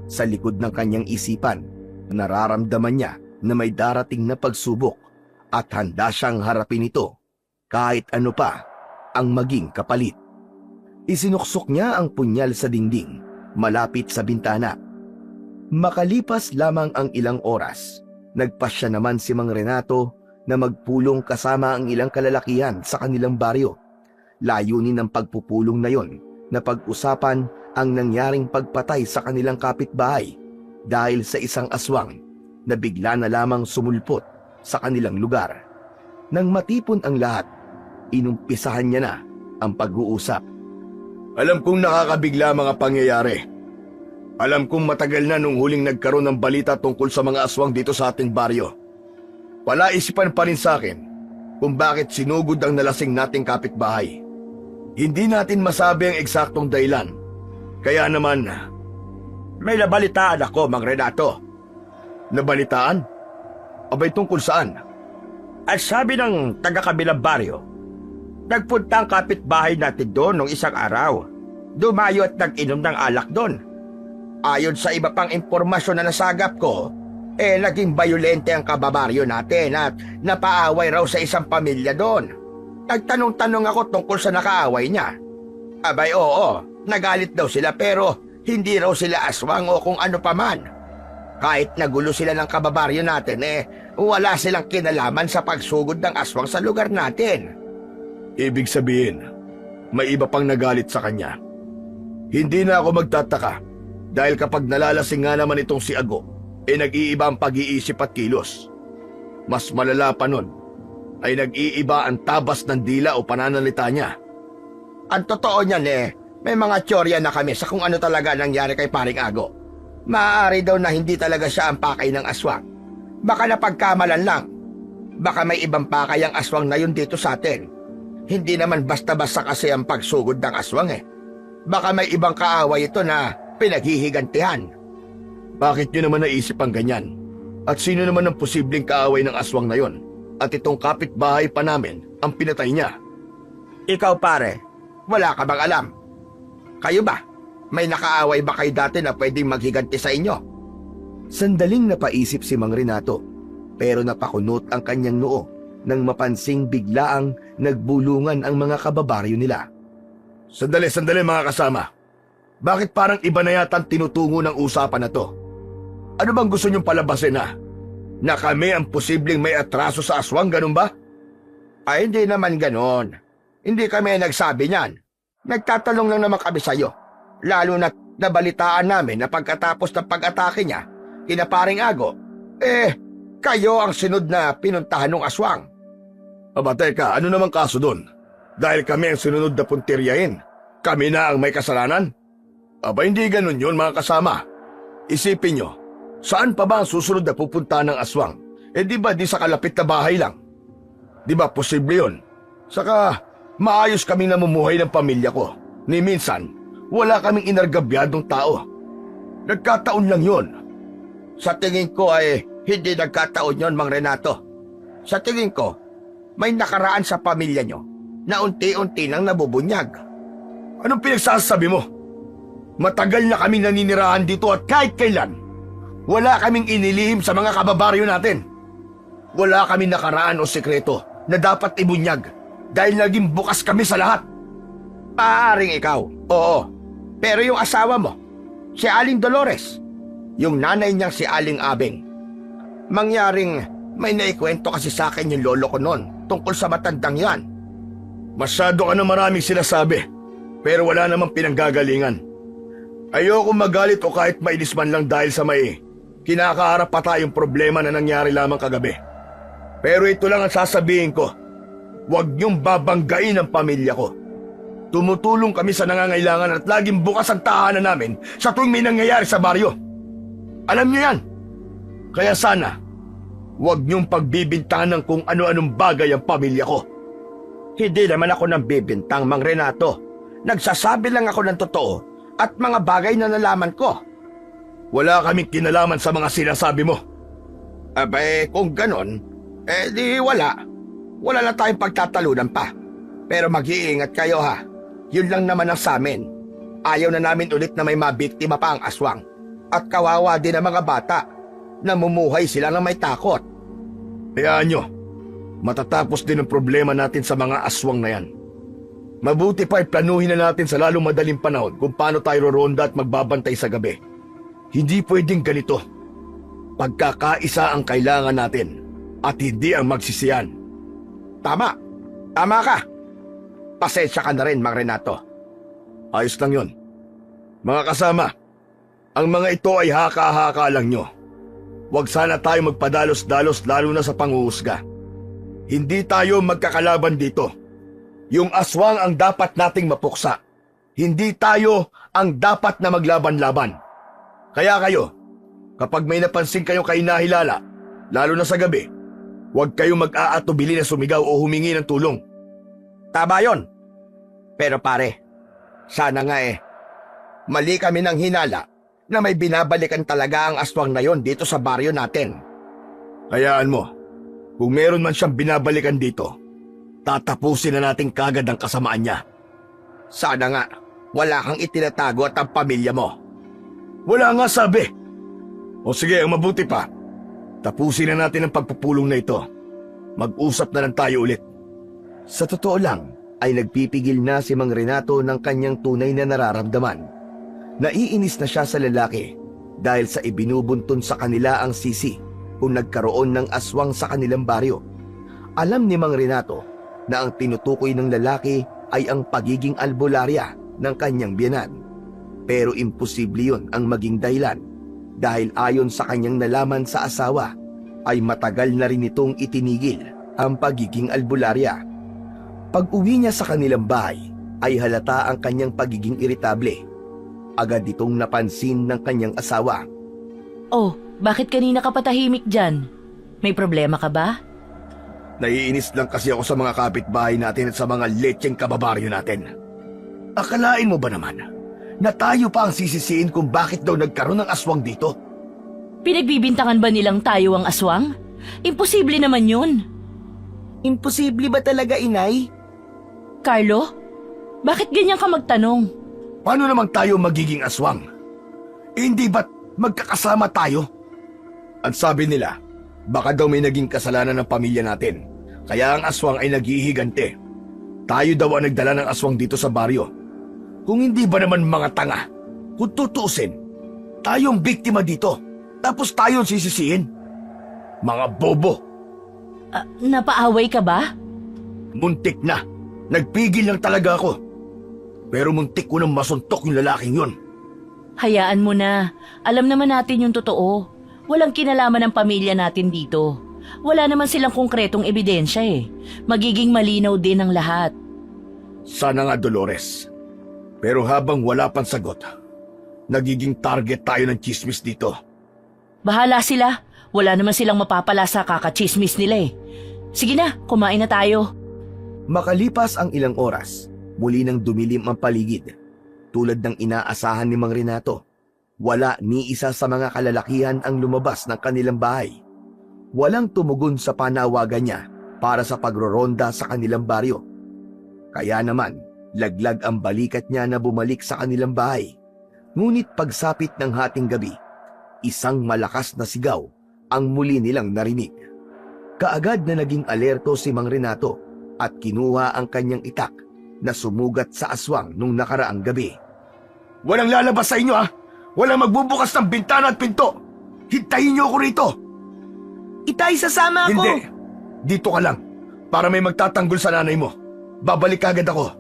Sa likod ng kanyang isipan, nararamdaman niya na may darating na pagsubok at handa siyang harapin ito kahit ano pa ang maging kapalit. Isinuksok niya ang punyal sa dingding malapit sa bintana. Makalipas lamang ang ilang oras, nagpasya naman si Mang Renato na magpulong kasama ang ilang kalalakihan sa kanilang baryo. Layunin ng pagpupulong na yon na pag-usapan ang nangyaring pagpatay sa kanilang kapitbahay dahil sa isang aswang na bigla na lamang sumulpot sa kanilang lugar. Nang matipon ang lahat, inumpisahan niya na ang pag-uusap. Alam kong nakakabigla mga pangyayari. Alam kong matagal na nung huling nagkaroon ng balita tungkol sa mga aswang dito sa ating baryo. Palaisipan pa rin sa akin kung bakit sinugod ang nalasing nating kapitbahay. Hindi natin masabi ang eksaktong dahilan. Kaya naman, may nabalitaan ako, Mang Renato. Nabalitaan? Abay tungkol saan? At sabi ng taga-kabilang baryo, nagpunta ang kapitbahay natin doon nung isang araw. Dumayo at nag-inom ng alak doon. Ayon sa iba pang impormasyon na nasagap ko, naging bayolente ang kababaryo natin at napaaway raw sa isang pamilya doon. Nagtanong-tanong ako tungkol sa nakaaway niya. Abay oo, nagalit daw sila pero hindi raw sila aswang o kung ano paman. Kahit nagulo sila ng kababaryo natin, wala silang kinalaman sa pagsugod ng aswang sa lugar natin. Ibig sabihin, may iba pang nagalit sa kanya. Hindi na ako magtataka dahil kapag nalalasing nga naman itong si Ago, nag-iiba ang pag-iisip at kilos. Mas malala pa nun ay nag-iiba ang tabas ng dila o pananalita niya. Ang totoo niyan may mga teorya na kami sa kung ano talaga nangyari kay Paring Ago. Maaari daw na hindi talaga siya ang pakay ng aswang. Baka napagkamalan lang. Baka may ibang pakay ang aswang na yun dito sa atin. Hindi naman basta-basta kasi ang pagsugod ng aswang Baka may ibang kaaway ito na pinaghihigantihan. Bakit niyo naman naisip ang ganyan? At sino naman ang posibleng kaaway ng aswang na yon? At itong kapitbahay pa namin ang pinatay niya. Ikaw pare, wala ka bang alam? Kayo ba? May nakaaway ba kayo dati na pwedeng maghiganti sa inyo? Sandaling napaisip si Mang Renato, pero napakunot ang kanyang noo nang mapansing biglaang nagbulungan ang mga kababaryo nila. Sandali mga kasama. Bakit parang iba na yata ang tinutungo ng usapan na to? Ano bang gusto niyong palabasin na kami ang posibleng may atraso sa aswang, ganun ba? Ay, hindi naman ganon. Hindi kami nagsabi niyan. Nagtatanong lang naman kami sa'yo. Lalo na nabalitaan namin na pagkatapos ng pag-atake niya, kina Paring Ago, kayo ang sunod na pinuntahan ng aswang. Aba teka, ano namang kaso doon? Dahil kami ang sinunod na puntiryahin, kami na ang may kasalanan? Aba hindi ganun yun mga kasama. Isipin nyo, saan pa ba ang susunod na pupunta ng aswang? Di ba di sa kalapit na bahay lang? Di ba posible yun? Saka maayos kaming namumuhay ng pamilya ko. Ni minsan, wala kaming inargabyadong tao. Nagkataon lang yun. Sa tingin ko hindi nagkataon yon, Mang Renato. Sa tingin ko, may nakaraan sa pamilya nyo na unti-unti nang nabubunyag. Anong pinagsasabi mo? Matagal na kaming naninirahan dito at kahit kailan, wala kaming inilihim sa mga kababaryo natin. Wala kaming nakaraan o sekreto na dapat ibunyag dahil naging bukas kami sa lahat. Maaaring ikaw, oo. Pero yung asawa mo, si Aling Dolores, yung nanay niyang si Aling Abeng, mangyaring may naikwento kasi sa akin yung lolo ko noon tungkol sa matandang yan. Masyado ka na maraming sinasabi, pero wala namang pinanggagalingan. Ayoko magalit o kahit mainis man lang dahil sa may kinakaharap pa tayong problema na nangyari lamang kagabi. Pero ito lang ang sasabihin ko, huwag niyong babanggain ang pamilya ko. Tumutulong kami sa nangangailangan at laging bukas ang tahanan namin sa tuwing may nangyayari sa baryo. Alam niyo yan. Kaya sana, huwag niyong pagbibintangan ng kung ano-anong bagay ang pamilya ko. Hindi naman ako nang bibintang, Mang Renato. Nagsasabi lang ako ng totoo at mga bagay na nalaman ko. Wala kaming kinalaman sa mga sinasabi mo. Abay, kung ganon, di wala. Wala na tayong pagtatalunan pa. Pero mag-iingat kayo ha. Yun lang naman ang sa amin. Ayaw na namin ulit na may mabiktima pa ang aswang. At kawawa din ang mga bata. Namumuhay sila ng may takot. Hayaan nyo, matatapos din ang problema natin sa mga aswang na yan. Mabuti pa planuhin na natin sa lalong madaling panahon kung paano tayo roronda at magbabantay sa gabi. Hindi pwedeng ganito. Pagkakaisa ang kailangan natin at hindi ang magsisiyan. Tama. Tama ka. Pasensya ka na rin, Mang Renato. Ayos lang yun. Mga kasama, ang mga ito ay haka-haka lang nyo. Huwag sana tayo magpadalos-dalos lalo na sa panghuhusga. Hindi tayo magkakalaban dito. Yung aswang ang dapat nating mapuksa. Hindi tayo ang dapat na maglaban-laban. Kaya kayo, kapag may napansin kayong kainahilala, lalo na sa gabi, huwag kayong mag-aatubili na sumigaw o humingi ng tulong. Tama yun. Pero pare, sana nga mali kami ng hinala na may binabalikan talaga ang aswang na yon dito sa baryo natin. Hayaan mo, kung meron man siyang binabalikan dito, tatapusin na natin kagad ang kasamaan niya. Sana nga, wala kang itinatago at ang pamilya mo. Wala nga sabi. O sige, ang mabuti pa, tapusin na natin ang pagpupulong na ito. Mag-usap na lang tayo ulit. Sa totoo lang, ay nagpipigil na si Mang Renato ng kanyang tunay na nararamdaman. Naiinis na siya sa lalaki dahil sa ibinubuntun sa kanila ang sisi kung nagkaroon ng aswang sa kanilang baryo. Alam ni Mang Renato na ang tinutukoy ng lalaki ay ang pagiging albularya ng kanyang biyenan. Pero imposible yun ang maging dahilan dahil ayon sa kanyang nalaman sa asawa ay matagal na rin itong itinigil ang pagiging albularya. Pag-uwi niya sa kanilang bahay ay halata ang kanyang pagiging iritable. Agad itong napansin ng kanyang asawa. Oh, bakit kanina ka patahimik dyan? May problema ka ba? Naiinis lang kasi ako sa mga kapitbahay natin at sa mga lecheng kababaryo natin. Akalain mo ba naman na tayo pa ang sisisiin kung bakit daw nagkaroon ng aswang dito? Pinagbibintangan ba nilang tayo ang aswang? Imposible naman yun. Imposible ba talaga, Inay? Carlo, bakit ganyan ka magtanong? Paano naman tayo magiging aswang? Hindi ba't magkakasama tayo? Ang sabi nila, baka daw may naging kasalanan ng pamilya natin, kaya ang aswang ay naghihigante. Tayo daw ang nagdala ng aswang dito sa baryo. Kung hindi ba naman mga tanga, kung tutuusin, tayong biktima dito, tapos tayong sisisihin. Mga bobo, Napaaway ka ba? muntik na. Nagpigil lang talaga ako. Pero muntik ko nang masuntok yung lalaking yun. Hayaan mo na. Alam naman natin yung totoo. Walang kinalaman ng pamilya natin dito. Wala naman silang konkretong ebidensya eh. Magiging malinaw din ang lahat. Sana nga, Dolores. Pero habang wala pang sagot, nagiging target tayo ng chismis dito. Bahala sila. Wala naman silang mapapala sa kakachismis nila eh. Sige na, kumain na tayo. Makalipas ang ilang oras, muli nang dumilim ang paligid. Tulad ng inaasahan ni Mang Renato, wala ni isa sa mga kalalakihan ang lumabas ng kanilang bahay. Walang tumugon sa panawagan niya para sa pagroronda sa kanilang baryo. Kaya naman, laglag ang balikat niya na bumalik sa kanilang bahay. Ngunit pagsapit ng hating gabi, isang malakas na sigaw ang muli nilang narinig. Kaagad na naging alerto si Mang Renato at kinuha ang kanyang itak na sumugat sa aswang nung nakaraang gabi. Walang lalabas sa inyo, ha? Walang magbubukas ng bintana at pinto. Hintayin niyo ako rito. Itay, sasama ako! Hindi. Dito ka lang. Para may magtatanggol sa nanay mo. Babalik agad ako.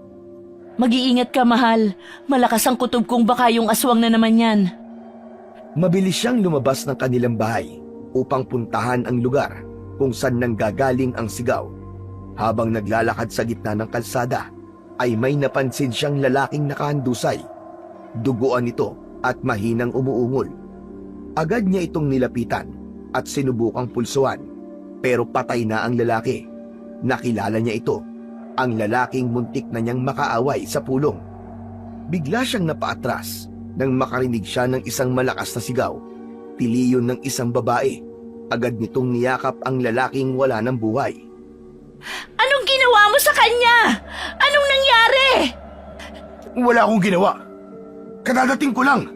Mag-iingat ka, mahal. Malakas ang kutob kung baka yung aswang na naman yan. Mabilis siyang lumabas ng kanilang bahay upang puntahan ang lugar kung saan nanggagaling ang sigaw. Habang naglalakad sa gitna ng kalsada, ay may napansin siyang lalaking nakahandusay. Duguan ito at mahinang umuungol. Agad niya itong nilapitan at sinubukang pulsuan, pero patay na ang lalaki. Nakilala niya ito, ang lalaking muntik na niyang makaaway sa pulong. Bigla siyang napaatras nang makarinig siya ng isang malakas na sigaw. Tili yun ng isang babae. Agad nitong niyakap ang lalaking wala ng buhay. Anong ginawa mo sa kanya? Anong nangyari? Wala akong ginawa. Kadadating ko lang.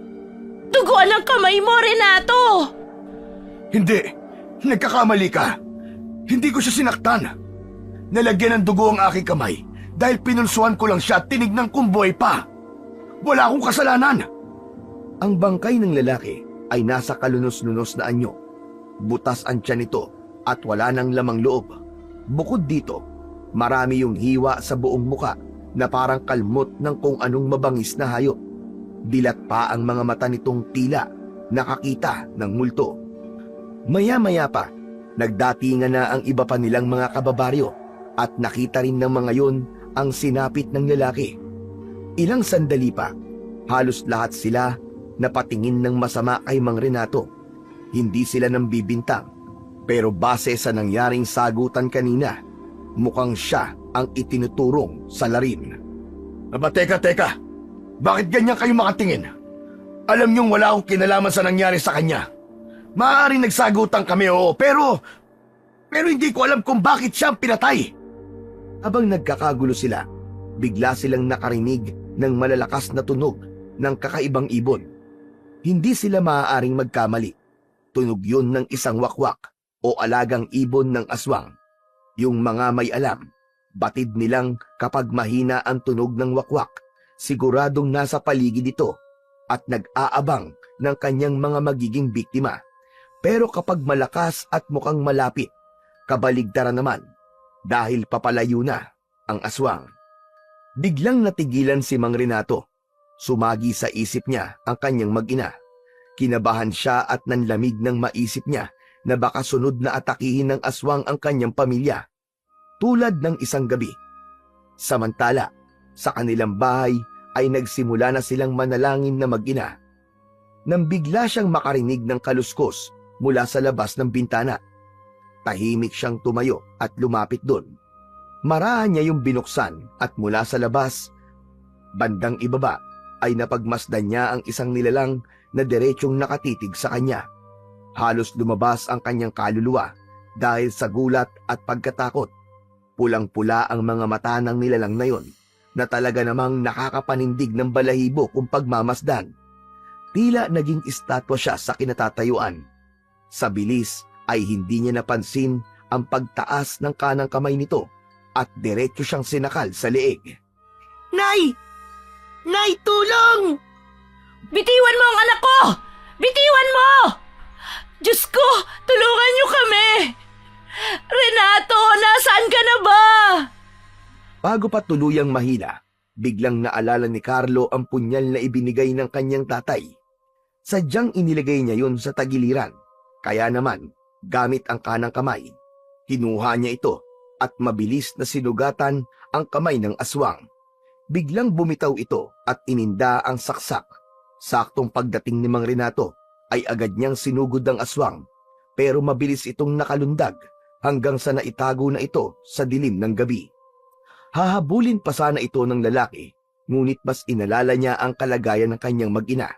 Duguan ang kamay mo, Renato! Hindi. Nagkakamali ka. Hindi ko siya sinaktan. Nalagyan ng dugo ang aking kamay dahil pinulsuan ko lang siya at tinignan kong buhay pa. Wala akong kasalanan. Ang bangkay ng lalaki ay nasa kalunos-lunos na anyo. Butas ang tiyan nito at wala nang lamang loob. Bukod dito, marami yung hiwa sa buong muka na parang kalmot ng kung anong mabangis na hayop. Dilat pa ang mga mata nitong tila nakakita ng multo. Maya-maya pa, nagdatingan na ang iba pa nilang mga kababaryo at nakita rin ng mga yun ang sinapit ng lalaki. Ilang sandali pa, halos lahat sila napatingin ng masama kay Mang Renato. Hindi sila nang bibintang, pero base sa nangyaring sagutan kanina, mukhang siya ang itinuturong sa larin. Aba, teka. Bakit ganyan kayo makatingin? Alam niyong wala akong kinalaman sa nangyari sa kanya. Maaaring nagsagutan kami, oo, pero hindi ko alam kung bakit siya ang pinatay. Habang nagkakagulo sila, bigla silang nakarinig ng malalakas na tunog ng kakaibang ibon. Hindi sila maaaring magkamali. Tunog yun ng isang wakwak o alagang ibon ng aswang. Yung mga may alam, batid nilang kapag mahina ang tunog ng wakwak, siguradong nasa paligid ito at nag-aabang ng kanyang mga magiging biktima. Pero kapag malakas at mukhang malapit, kabaligtaran naman dahil papalayo na ang aswang. Biglang natigilan si Mang Renato. Sumagi sa isip niya ang kanyang mag-ina. Kinabahan siya at nanlamig ng maisip niya na baka sunod na atakihin ng aswang ang kanyang pamilya. Tulad ng isang gabi. Samantala, sa kanilang bahay ay nagsimula na silang manalangin na mag-ina. Nang bigla siyang makarinig ng kaluskos mula sa labas ng bintana. Tahimik siyang tumayo at lumapit doon. Marahan niya yung binuksan at mula sa labas, bandang ibaba, ay napagmasdan niya ang isang nilalang na diretsyong nakatitig sa kanya. Halos lumabas ang kanyang kaluluwa dahil sa gulat at pagkatakot. Pulang-pula ang mga mata ng nilalang na yon na talaga namang nakakapanindig ng balahibo kung pagmamasdan. Tila naging estatwa siya sa kinatatayuan. Sa bilis ay hindi niya napansin ang pagtaas ng kanang kamay nito at diretso siyang sinakal sa leeg. Nay! Nay, tulong! Bitiwan mo ang anak ko! Bitiwan mo! Diyos ko, tulungan niyo kami! Renato, nasaan ka na ba? Bago pa tuluyang mahina, biglang naalala ni Carlo ang punyal na ibinigay ng kanyang tatay. Sadyang inilagay niya yun sa tagiliran. Kaya naman, gamit ang kanang kamay, kinuha niya ito at mabilis na sinugatan ang kamay ng aswang. Biglang bumitaw ito at ininda ang saksak. Saktong pagdating ni Mang Renato ay agad niyang sinugod ang aswang, pero mabilis itong nakalundag hanggang sa naitago na ito sa dilim ng gabi. Hahabulin pa sana ito ng lalaki, ngunit mas inalala niya ang kalagayan ng kanyang mag-ina.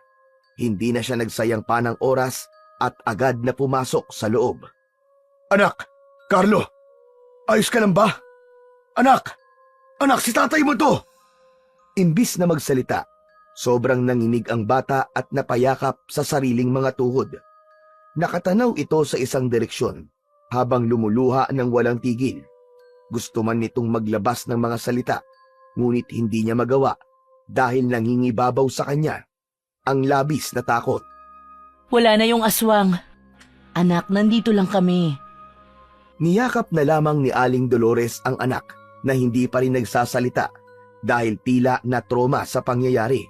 Hindi na siya nagsayang pa ng oras at agad na pumasok sa loob. Anak! Carlo! Ayos ka lang ba? Anak! Anak, si tatay mo to! Imbis na magsalita, sobrang nanginig ang bata at napayakap sa sariling mga tuhod. Nakatanaw ito sa isang direksyon habang lumuluha ng walang tigil. Gusto man nitong maglabas ng mga salita, ngunit hindi niya magawa dahil nangingibabaw sa kanya ang labis na takot. Wala na yung aswang. Anak, nandito lang kami. Niyakap na lamang ni Aling Dolores ang anak na hindi pa rin nagsasalita dahil tila na trauma sa pangyayari.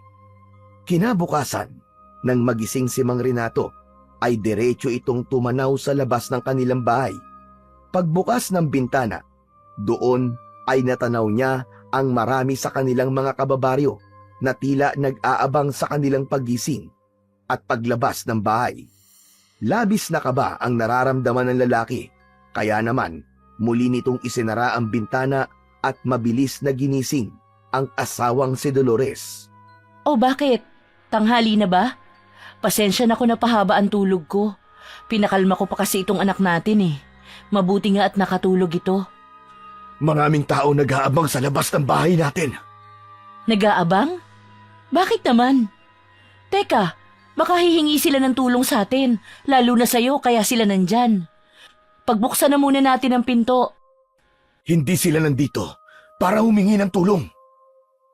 Kinabukasan, nang magising si Mang Renato, ay diretso itong tumanaw sa labas ng kanilang bahay. Pagbukas ng bintana, doon ay natanaw niya ang marami sa kanilang mga kababaryo na tila nag-aabang sa kanilang paggising at paglabas ng bahay. Labis na kaba ang nararamdaman ng lalaki, kaya naman muli nitong isinara ang bintana at mabilis na ginising ang asawang si Dolores. O bakit? Tanghali na ba? Pasensya na ko na pahaba ang tulog ko. Pinakalma ko pa kasi itong anak natin eh. Mabuti nga at nakatulog ito. Maraming tao nag-aabang sa labas ng bahay natin. Nag-aabang? Bakit naman? Teka, baka hihingi sila ng tulong sa atin, lalo na sa'yo kaya sila nandyan. Pagbuksan na muna natin ang pinto. Hindi sila nandito para humingi ng tulong.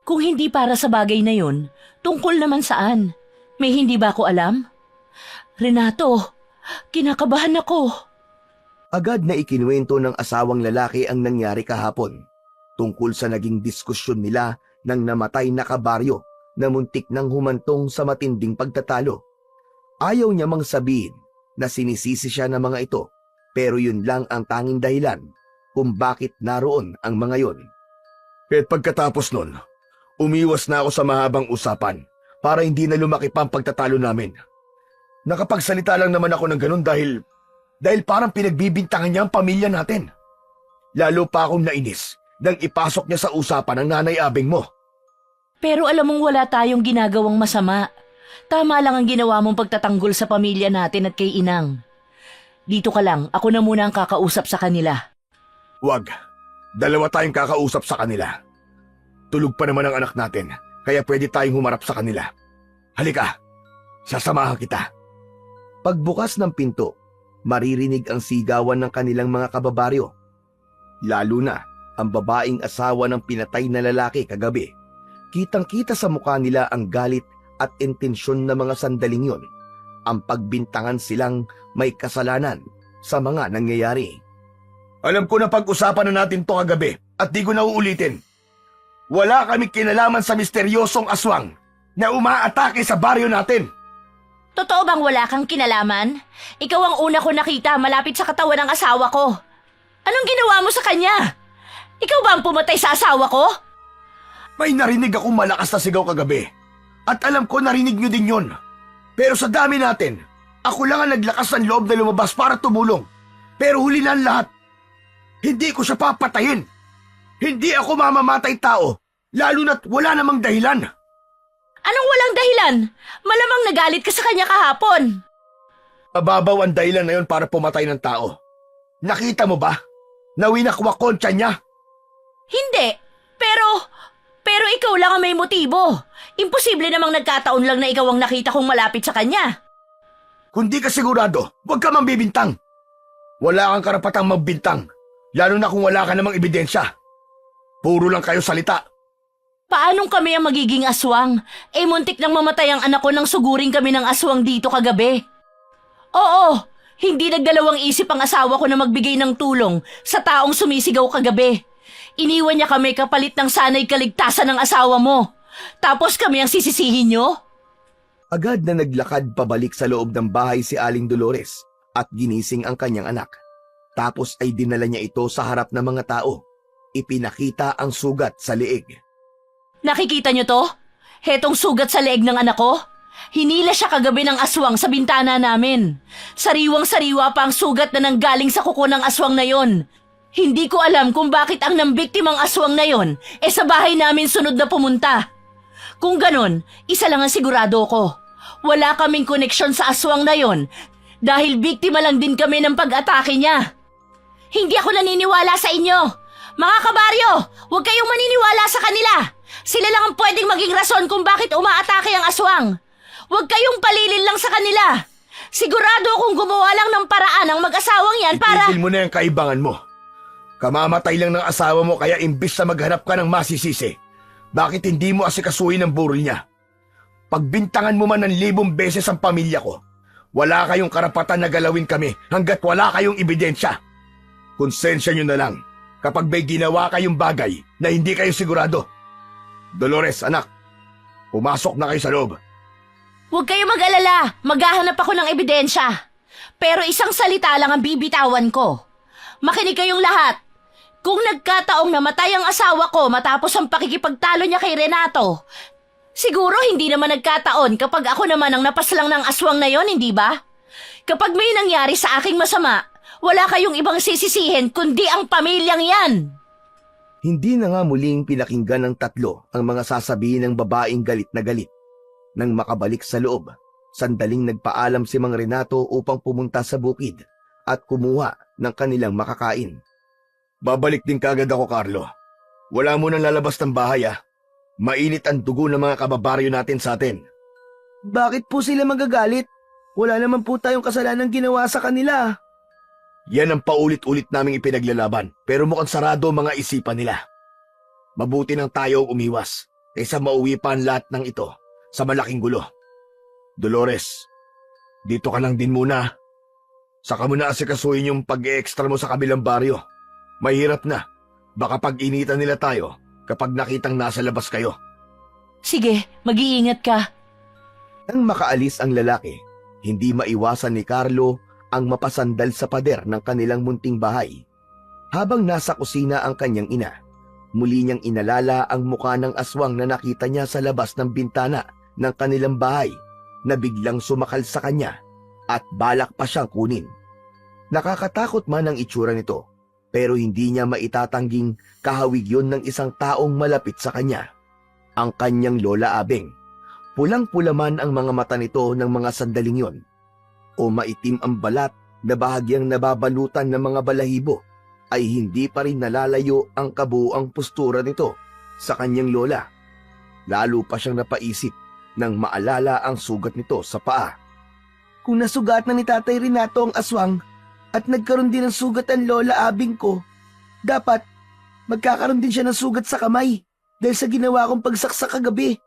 Kung hindi para sa bagay na yon, tungkol naman saan? May hindi ba ako alam? Renato, kinakabahan ako. Agad na ikinuwento ng asawang lalaki ang nangyari kahapon tungkol sa naging diskusyon nila ng namatay na kabaryo na muntik nang humantong sa matinding pagtatalo. Ayaw niya mang sabihin na sinisisi siya ng mga ito, pero yun lang ang tanging dahilan kung bakit naroon ang mga yon. At pagkatapos nun, umiwas na ako sa mahabang usapan para hindi na lumaki pa ang pagtatalo namin. Nakapagsalita lang naman ako ng ganun dahil parang pinagbibintangan niya ang pamilya natin. Lalo pa akong nainis nang ipasok niya sa usapan ang nanay abing mo. Pero alam mong wala tayong ginagawang masama. Tama lang ang ginawa mong pagtatanggol sa pamilya natin at kay Inang. Dito ka lang, ako na muna ang kakausap sa kanila. Wag, dalawa tayong kakausap sa kanila. Tulog pa naman ang anak natin, kaya pwede tayong humarap sa kanila. Halika, sasamahan kita. Pagbukas ng pinto, maririnig ang sigawan ng kanilang mga kababaryo. Lalo na ang babaeng asawa ng pinatay na lalaki kagabi. Kitang-kita sa mukha nila ang galit at intensyon ng mga sandaling yon ang pagbintangan silang may kasalanan sa mga nangyayari. Alam ko na pag-usapan na natin to kagabi at di ko na uulitin. Wala kami kinalaman sa misteryosong aswang na umaatake sa baryo natin. Totoo bang wala kang kinalaman? Ikaw ang una ko nakita malapit sa katawan ng asawa ko. Anong ginawa mo sa kanya? Ikaw ba ang pumatay sa asawa ko? May narinig akong malakas na sigaw kagabi. At alam ko narinig nyo din yon. Pero sa dami natin, ako lang ang naglakas ng loob na lumabas para tumulong. Pero huli na ang lahat. Hindi ko siya papatayin. Hindi ako mamamatay tao, lalo na't wala namang dahilan. Anong walang dahilan? Malamang nagalit ka sa kanya kahapon. Mababaw ang dahilan na yon para pumatay ng tao. Nakita mo ba? Nawinakwak ko ang tiyan niya. Hindi. Pero ikaw lang ang may motibo. Imposible namang nagkataon lang na ikaw ang nakita kong malapit sa kanya. Kung di ka sigurado, huwag ka mambibintang. Wala kang karapatang magbintang, lalo na kung wala ka namang ebidensya. Puro lang kayo salita. Paanong kami ang magiging aswang? Muntik nang mamatay ang anak ko nang suguring kami ng aswang dito kagabi. Oo, hindi nagdalawang isip ang asawa ko na magbigay ng tulong sa taong sumisigaw kagabi. Iniwan niya kami kapalit ng sanay kaligtasan ng asawa mo. Tapos kami ang sisisihin niyo? Agad na naglakad pabalik sa loob ng bahay si Aling Dolores at ginising ang kanyang anak. Tapos ay dinala niya ito sa harap ng mga tao. Ipinakita ang sugat sa leeg. Nakikita niyo to? Hetong sugat sa leeg ng anak ko? Hinila siya kagabi ng aswang sa bintana namin. Sariwang-sariwa pa ang sugat na nanggaling sa kuko ng aswang na yon. Hindi ko alam kung bakit ang nambiktimang aswang na yon sa bahay namin sunod na pumunta. Kung ganon, isa lang ang sigurado ko. Wala kaming koneksyon sa aswang na yon dahil biktima lang din kami ng pag-atake niya. Hindi ako naniniwala sa inyo. Mga kabaryo, huwag kayong maniniwala sa kanila. Sila lang ang pwedeng maging rason kung bakit umaatake ang aswang. Huwag kayong palilin lang sa kanila. Sigurado akong gumawa lang ng paraan ang mag-asawang yan para... Itigil mo na yung kaibangan mo. Kamamatay lang ng asawa mo kaya imbis na maghanap ka ng masisisi, bakit hindi mo asikasuhin ang burol niya? Pagbintangan mo man ng 1,000 beses ang pamilya ko, wala kayong karapatan na galawin kami hanggat wala kayong ebidensya. Konsensya nyo na lang kapag may ginawa kayong bagay na hindi kayo sigurado. Dolores, anak, pumasok na kayo sa loob. Huwag kayo mag-alala, maghahanap ako ng ebidensya. Pero isang salita lang ang bibitawan ko. Makinig kayong lahat. Kung nagkataong namatay ang asawa ko matapos ang pakikipagtalo niya kay Renato, siguro hindi naman nagkataon kapag ako naman ang napaslang ng aswang na yon, hindi ba? Kapag may nangyari sa aking masama, wala kayong ibang sisisihin kundi ang pamilyang yan. Hindi na nga muling pinakinggan ng tatlo ang mga sasabihin ng babaeng galit na galit. Nang makabalik sa loob, sandaling nagpaalam si Mang Renato upang pumunta sa bukid at kumuha ng kanilang makakain. Babalik din kagad ako, Carlo. Wala mo nang lalabas ng bahay, ah. Mainit ang dugo ng mga kababaryo natin sa atin. Bakit po sila magagalit? Wala naman po tayong kasalanang ginawa sa kanila. Yan ang paulit-ulit naming ipinaglalaban, pero mukhang sarado mga isipan nila. Mabuti nang tayo umiwas, kaysa mauwi pa ang lahat ng ito sa malaking gulo. Dolores, dito ka lang din muna. Saka mo na asikasuhin yung pag-e-extra mo sa kabilang baryo. Mahirap na. Baka pag-initan nila tayo kapag nakitang nasa labas kayo. Sige, mag-iingat ka. Nang makaalis ang lalaki, hindi maiwasan ni Carlo ang mapasandal sa pader ng kanilang munting bahay. Habang nasa kusina ang kanyang ina, muli niyang inalala ang mukha ng aswang na nakita niya sa labas ng bintana ng kanilang bahay na biglang sumakal sa kanya at balak pa siyang kunin. Nakakatakot man ang itsura nito, pero hindi niya maitatangging kahawig yun ng isang taong malapit sa kanya. Ang kanyang Lola Abeng. Pulang-pula man ang mga mata nito ng mga sandaling yon, o maitim ang balat na bahagyang nababalutan ng mga balahibo, ay hindi pa rin nalalayo ang kabuuang postura nito sa kanyang lola. Lalo pa siyang napaisip nang maalala ang sugat nito sa paa. Kung nasugat na ni Tatay Renato ang aswang at nagkaroon din ng sugat ang Lola Abing ko, dapat magkakaroon din siya ng sugat sa kamay dahil sa ginawa kong pagsaksak kagabi.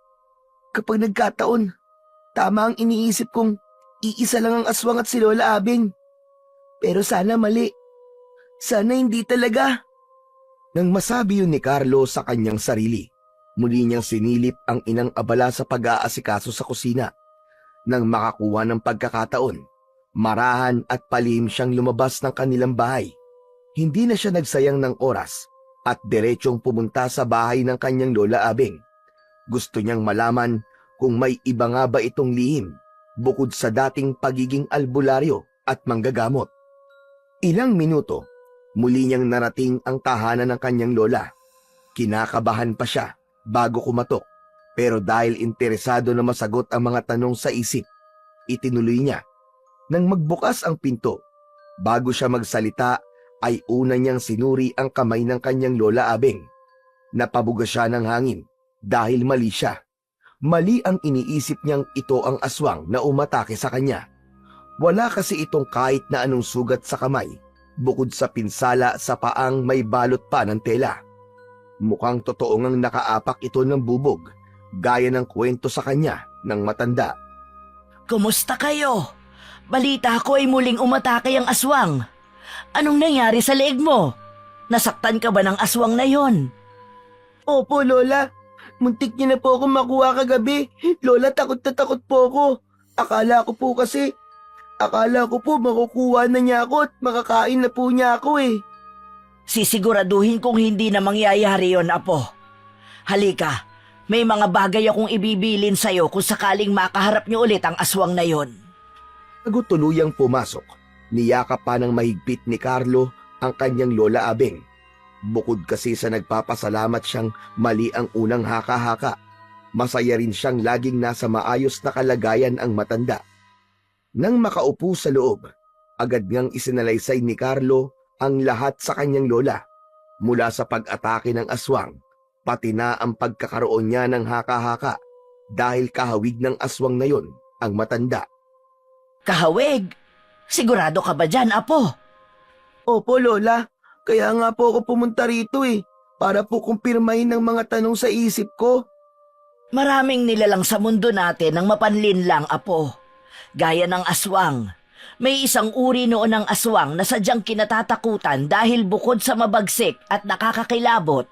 Kapag nagkataon, tama ang iniisip kong iisa lang ang aswang at si Lola Abing. Pero sana mali. Sana hindi talaga. Nang masabi yun ni Carlo sa kanyang sarili, muli niyang sinilip ang inang abala sa pag-aasikaso sa kusina. Nang makakuha ng pagkakataon, marahan at palihim siyang lumabas ng kanilang bahay. Hindi na siya nagsayang ng oras at diretsyong pumunta sa bahay ng kanyang Lola Abing. Gusto niyang malaman kung may iba nga ba itong lihim bukod sa dating pagiging albularyo at manggagamot. Ilang minuto, muli niyang narating ang tahanan ng kanyang lola. Kinakabahan pa siya bago kumatok, pero dahil interesado na masagot ang mga tanong sa isip, itinuloy niya. Nang magbukas ang pinto, bago siya magsalita ay una niyang sinuri ang kamay ng kanyang Lola Abing. Napabuga siya ng hangin dahil mali siya. Mali ang iniisip niyang ito ang aswang na umatake sa kanya. Wala kasi itong kahit na anong sugat sa kamay, bukod sa pinsala sa paang may balot pa ng tela. Mukhang totoo ngang nakaapak ito ng bubog, gaya ng kwento sa kanya ng matanda. Kumusta kayo? Balita ko ay muling umatake ang aswang. Anong nangyari sa leeg mo? Nasaktan ka ba ng aswang na yon? Opo, Lola. Muntik niya na po ako makuha kagabi. Lola, takot na takot po ako. Akala ko po makukuha na niya ako at makakain na po niya ako eh. Sisiguraduhin kong hindi na mangyayari yon, Apo. Halika, may mga bagay akong ibibilin sa'yo kung sakaling makaharap niyo ulit ang aswang na yon. Bago tuluyang pumasok, niyakap pa ng mahigpit ni Carlo ang kanyang Lola Abing. Bukod kasi sa nagpapasalamat siyang mali ang unang haka-haka, masaya rin siyang laging nasa maayos na kalagayan ang matanda. Nang makaupo sa loob, agad ngang isinalaysay ni Carlo ang lahat sa kanyang lola, mula sa pag-atake ng aswang, pati na ang pagkakaroon niya ng haka-haka dahil kahawig ng aswang na yon ang matanda. Kahawig? Sigurado ka ba dyan, Apo? Opo, Lola. Kaya nga po ako pumunta rito eh. Para po kumpirmahin ng mga tanong sa isip ko. Maraming nilalang sa mundo natin ang mapanlin lang, Apo. Gaya ng aswang. May isang uri noon ng aswang na sadyang kinatatakutan dahil bukod sa mabagsik at nakakakilabot,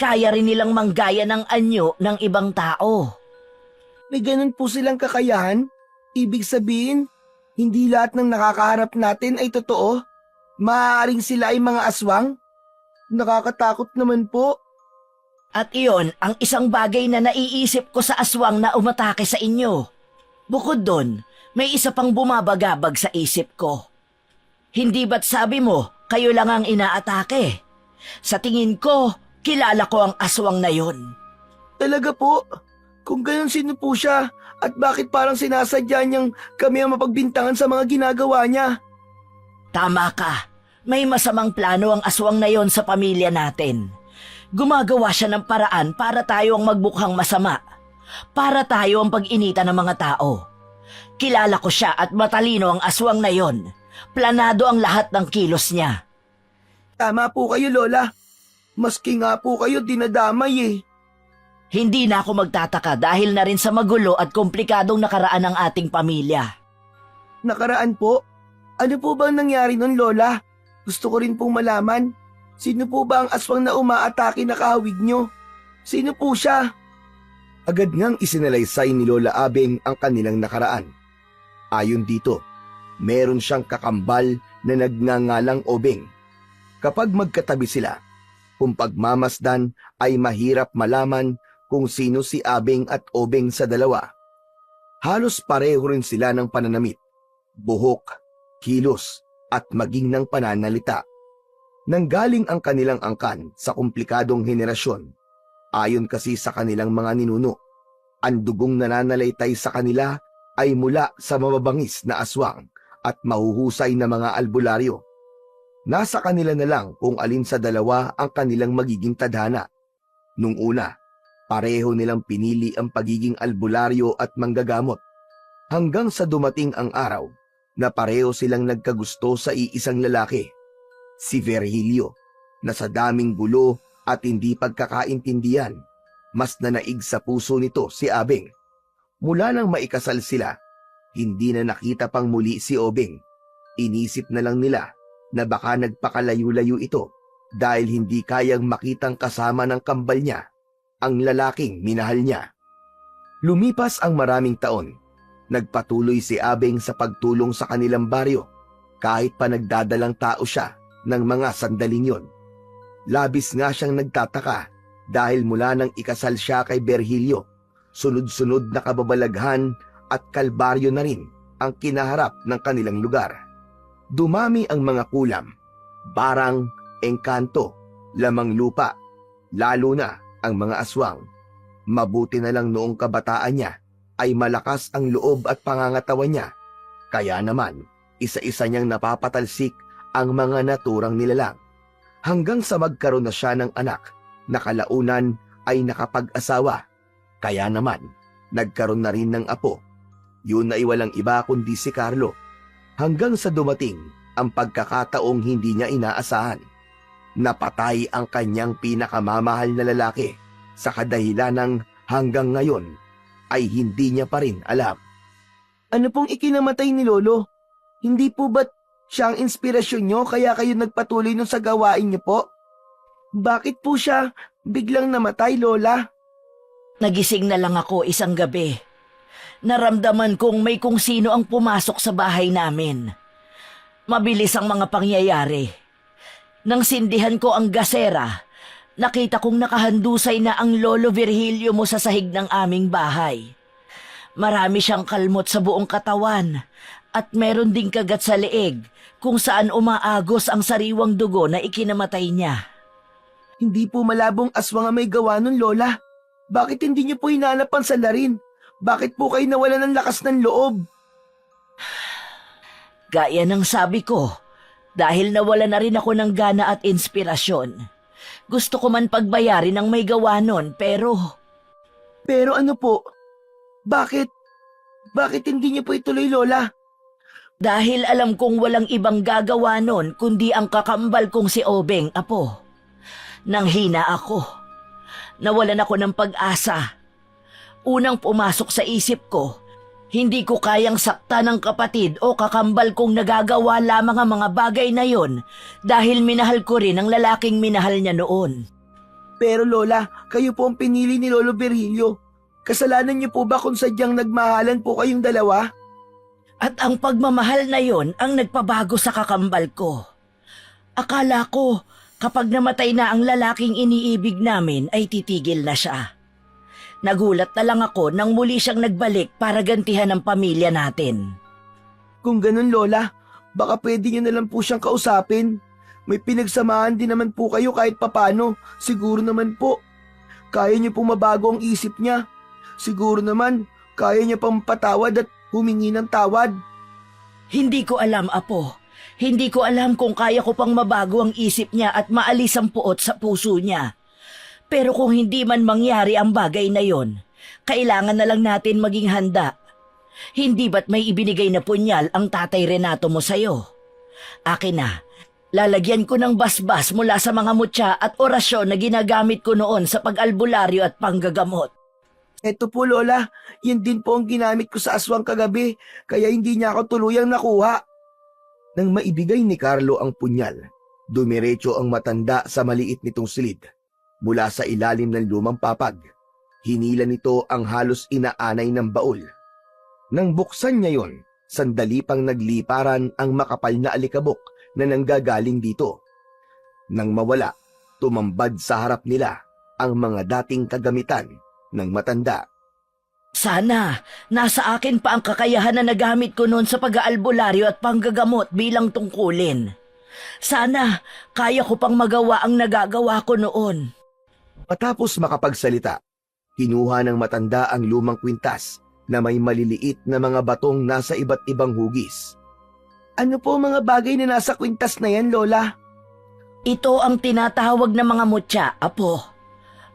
kaya rin nilang manggaya ng anyo ng ibang tao. May ganun po silang kakayahan? Ibig sabihin, hindi lahat ng nakakaharap natin ay totoo? Maaaring sila ay mga aswang? Nakakatakot naman po. At iyon ang isang bagay na naiisip ko sa aswang na umatake sa inyo. Bukod doon, may isa pang bumabagabag sa isip ko. Hindi ba't sabi mo, kayo lang ang inaatake? Sa tingin ko, kilala ko ang aswang na yon. Talaga po? Kung ganun, sino po siya? At bakit parang sinasadya niyang kami ang mapagbintangan sa mga ginagawa niya? Tama ka. May masamang plano ang aswang na yon sa pamilya natin. Gumagawa siya ng paraan para tayo ang magbukhang masama. Para tayo ang pag-inita ng mga tao. Kilala ko siya at matalino ang aswang na yon. Planado ang lahat ng kilos niya. Tama po kayo, Lola. Maski nga po kayo dinadamay eh. Hindi na ako magtataka dahil na rin sa magulo at komplikadong nakaraan ng ating pamilya. Nakaraan po? Ano po bang nangyari nun, Lola? Gusto ko rin pong malaman. Sino po ba ang aswang na umaatake na kahawig nyo? Sino po siya? Agad ngang isinalaysay ni Lola Abing ang kanilang nakaraan. Ayon dito, meron siyang kakambal na nagngangalang Obeng. Kapag magkatabi sila, kung pagmamasdan ay mahirap malaman kung sino si Abeng at Obeng sa dalawa. Halos pareho rin sila ng pananamit, buhok, kilos at maging ng pananalita. Nanggaling ang kanilang angkan sa komplikadong henerasyon. Ayon kasi sa kanilang mga ninuno, ang dugong nananalaytay sa kanila ay mula sa mababangis na aswang at mahuhusay na mga albularyo. Nasa kanila na lang kung alin sa dalawa ang kanilang magiging tadhana. Nung una, pareho nilang pinili ang pagiging albularyo at manggagamot. Hanggang sa dumating ang araw na pareho silang nagkagusto sa iisang lalaki, si Virgilio, na sa daming gulo at hindi pagkakaintindihan, mas nanaig sa puso nito si Abeng. Mula nang maikasal sila, Hindi na nakita pang muli si Obeng. Inisip na lang nila na baka nagpakalayo-layo ito dahil hindi kayang makitang kasama ng kambal niya ang lalaking minahal niya. Lumipas ang maraming taon. Nagpatuloy si Abeng sa pagtulong sa kanilang baryo kahit pa nagdadalang tao siya ng mga sandaling yon. Labis nga siyang nagtataka dahil mula nang ikasal siya kay Virgilio, sunod-sunod na kababalaghan at kalbaryo na rin ang kinaharap ng kanilang lugar. Dumami ang mga kulam, barang, engkanto, lamang lupa, lalo na ang mga aswang. Mabuti na lang noong kabataan niya ay malakas ang loob at pangangatawan niya. Kaya naman, isa-isa niyang napapatalsik ang mga naturang nilalang. Hanggang sa magkaroon na siya ng anak na kalaunan ay nakapag-asawa. Kaya naman, nagkaroon na rin ng apo. Yun ay walang iba kundi si Carlo. Hanggang sa dumating ang pagkakataong hindi niya inaasahan. Napatay ang kanyang pinakamamahal na lalaki sa kadahilanang hanggang ngayon ay hindi niya pa rin alam. Ano pong ikinamatay ni Lolo? Hindi po ba't siya ang inspirasyon nyo kaya kayo nagpatuloy nun sa gawain niyo po? Bakit po siya biglang namatay, Lola? Nagising na lang ako isang gabi. Naramdaman kong may kung sino ang pumasok sa bahay namin. Mabilis ang mga pangyayari. Nang sindihan ko ang gasera, nakita kong nakahandusay na ang Lolo Virgilio mo sa sahig ng aming bahay. Marami siyang kalmot sa buong katawan at meron ding kagat sa leeg kung saan umaagos ang sariwang dugo na ikinamatay niya. Hindi po malabong aswang ang may gawa nun, Lola. Bakit hindi niyo po hinanap ang salarin? Bakit po kayo nawalan ng lakas ng loob? Gaya ng sabi ko, dahil nawala na rin ako ng gana at inspirasyon. Gusto ko man pagbayarin ang may gawa nun, pero Pero ano po? Bakit? Bakit hindi niyo po ituloy, Lola? dahil alam kong walang ibang gagawa nun kundi ang kakambal kong si Obeng, apo. Nang hina ako. Nawalan ako ng pag-asa. Unang pumasok sa isip ko, hindi ko kayang sakta ng kapatid o kakambal kong nagagawa lamang ang mga bagay na yon dahil minahal ko rin ang lalaking minahal niya noon. Pero Lola, kayo po ang pinili ni Lolo Virgilio. Kasalanan niyo po ba kung sadyang nagmahalan po kayong dalawa? At ang pagmamahal na yon ang nagpabago sa kakambal ko. Akala ko, kapag namatay na ang lalaking iniibig namin ay titigil na siya. Nagulat na lang ako nang muli siyang nagbalik para gantihan ang pamilya natin. Kung ganun, Lola, baka pwede niyo na lang po siyang kausapin. May pinagsamahan din naman po kayo kahit papano. Siguro naman po. Kaya niyo pong mabago ang isip niya. Siguro naman, kaya niya pang patawad at humingi ng tawad. Hindi ko alam, apo. Hindi ko alam kung kaya ko pang mabago ang isip niya at maalis ang puot sa puso niya. Pero kung hindi man mangyari ang bagay na yon, kailangan na lang natin maging handa. Hindi ba't may ibinigay na punyal ang Tatay Renato mo sa'yo? Akin na, lalagyan ko ng basbas mula sa mga mutya at orasyon na ginagamit ko noon sa pag-albularyo at panggagamot. Eto po, Lola, yun din po ang ginamit ko sa aswang kagabi, kaya hindi niya ako tuluyang nakuha. Nang maibigay ni Carlo ang punyal, dumiretso ang matanda sa maliit nitong silid. Mula sa ilalim ng lumang papag, hinila nito ang halos inaanay ng baul. Nang buksan niya yon, sandali pang nagliparan ang makapal na alikabok na nanggagaling dito. Nang mawala, tumambad sa harap nila ang mga dating kagamitan ng matanda. Sana, nasa akin pa ang kakayahan na nagamit ko noon sa pag-aalbularyo at panggagamot bilang tungkulin. Sana, kaya ko pang magawa ang nagagawa ko noon. Matapos makapagsalita, kinuha ng matanda ang lumang kwintas na may maliliit na mga batong nasa iba't ibang hugis. Ano po mga bagay na nasa kwintas na yan, Lola? Ito ang tinatawag na mga mutya, apo.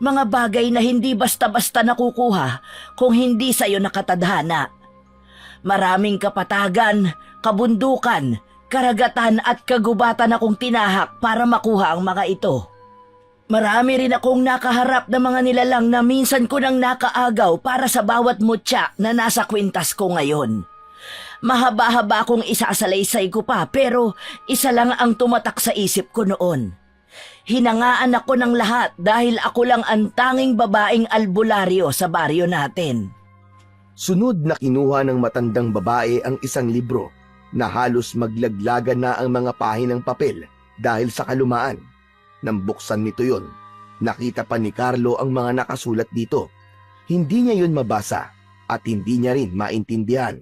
Mga bagay na hindi basta-basta nakukuha kung hindi sa'yo nakatadhana. Maraming kapatagan, kabundukan, karagatan at kagubatan akong tinahak para makuha ang mga ito. Marami rin akong nakaharap na mga nilalang na minsan ko nang nakaagaw para sa bawat mutya na nasa kwintas ko ngayon. Mahaba-haba kong isasalaysay ko pa pero isa lang ang tumatak sa isip ko noon. Hinangaan ako ng lahat dahil ako lang ang tanging babaeng albularyo sa baryo natin. Sunod na kinuha ng matandang babae ang isang libro na halos maglaglagan na ang mga pahinang papel dahil sa kalumaan. Nang buksan nito yon, nakita pa ni Carlo ang mga nakasulat dito. Hindi niya yun mabasa at hindi niya rin maintindihan.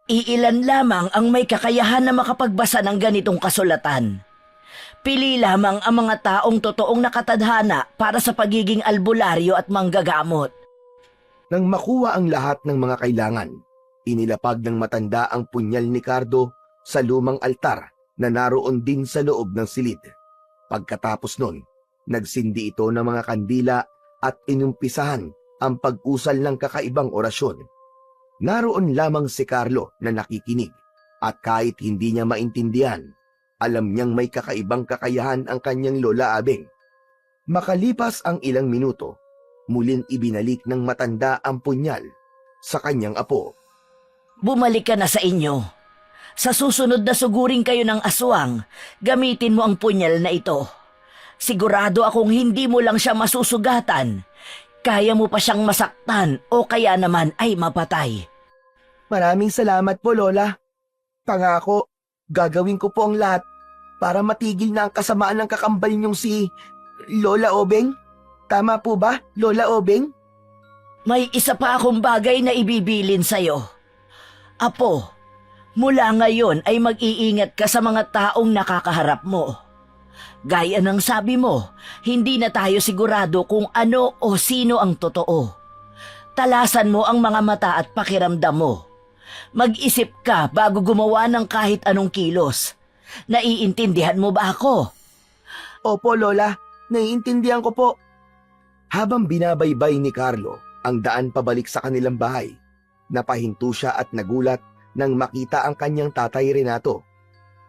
Iilan lamang ang may kakayahan na makapagbasa ng ganitong kasulatan. Pili lamang ang mga taong totoong nakatadhana para sa pagiging albularyo at manggagamot. Nang makuha ang lahat ng mga kailangan, inilapag ng matanda ang punyal ni Cardo sa lumang altar na naroon din sa loob ng silid. Pagkatapos nun, nagsindi ito ng mga kandila at inumpisahan ang pag-usal ng kakaibang orasyon. Naroon lamang si Carlo na nakikinig at kahit hindi niya maintindihan, alam niyang may kakaibang kakayahan ang kanyang Lola Abeng. Makalipas ang ilang minuto, muling ibinalik ng matanda ang punyal sa kanyang apo. Bumalik ka na sa inyo. Sa susunod na suguring kayo ng aswang, gamitin mo ang punyal na ito. Sigurado akong hindi mo lang siya masusugatan. Kaya mo pa siyang masaktan o kaya naman ay mapatay. Maraming salamat po, Lola. Pangako, gagawin ko po ang lahat para matigil na ang kasamaan ng kakambal niyong si Lola Obeng. Tama po ba, Lola Obeng? May isa pa akong bagay na ibibilin sa'yo. Apo, mula ngayon ay mag-iingat ka sa mga taong nakakaharap mo. Gaya ng sabi mo, hindi na tayo sigurado kung ano o sino ang totoo. Talasan mo ang mga mata at pakiramdam mo. Mag-isip ka bago gumawa ng kahit anong kilos. Naiintindihan mo ba ako? Opo, Lola. Naiintindihan ko po. Habang binabaybay ni Carlo ang daan pabalik sa kanilang bahay, napahinto siya at nagulat nang makita ang kanyang tatay Renato.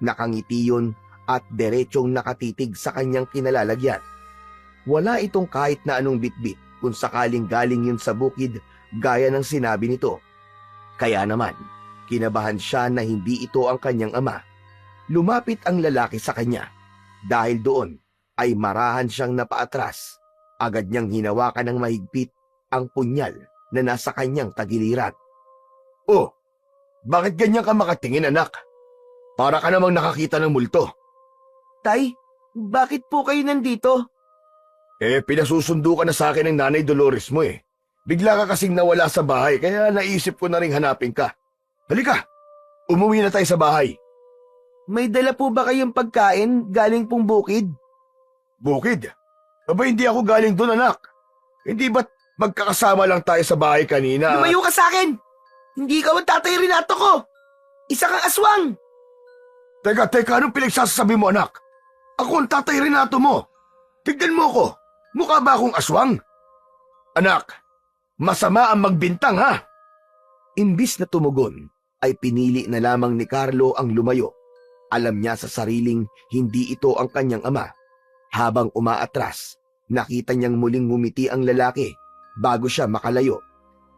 Nakangiti yun at diretsyong nakatitig sa kanyang kinalalagyan. Wala itong kahit na anong bitbit kung sakaling galing yun sa bukid gaya ng sinabi nito. Kaya naman, kinabahan siya na hindi ito ang kanyang ama. Lumapit ang lalaki sa kanya. Dahil doon ay marahan siyang napaatras. Agad niyang hinawakan ng mahigpit ang punyal na nasa kanyang tagiliran. Oh, bakit ganyan ka makatingin, anak? Para ka namang nakakita ng multo. Tay, bakit po kayo nandito? Pinasusundo ka na sa akin ng nanay Dolores mo eh. Bigla ka kasing nawala sa bahay kaya naisip ko na ring hanapin ka. Halika, umuwi na tayo sa bahay. May dala po ba kayong pagkain galing pong bukid? Bukid? Aba, hindi ako galing doon, anak. Hindi ba't magkakasama lang tayo sa bahay kanina? Lumayo ka sa akin! Hindi ka ang tatay Renato ko! Isa kang aswang! Teka, anong pinagsasabi mo, anak? Ako ang tatay Renato mo. Tignan mo ko. Mukha ba akong aswang? Anak, masama ang magbintang, ha? Imbis na tumugon, ay pinili na lamang ni Carlo ang lumayo. Alam niya sa sariling hindi ito ang kanyang ama. Habang umaatras, nakita niyang muling ngumiti ang lalaki bago siya makalayo.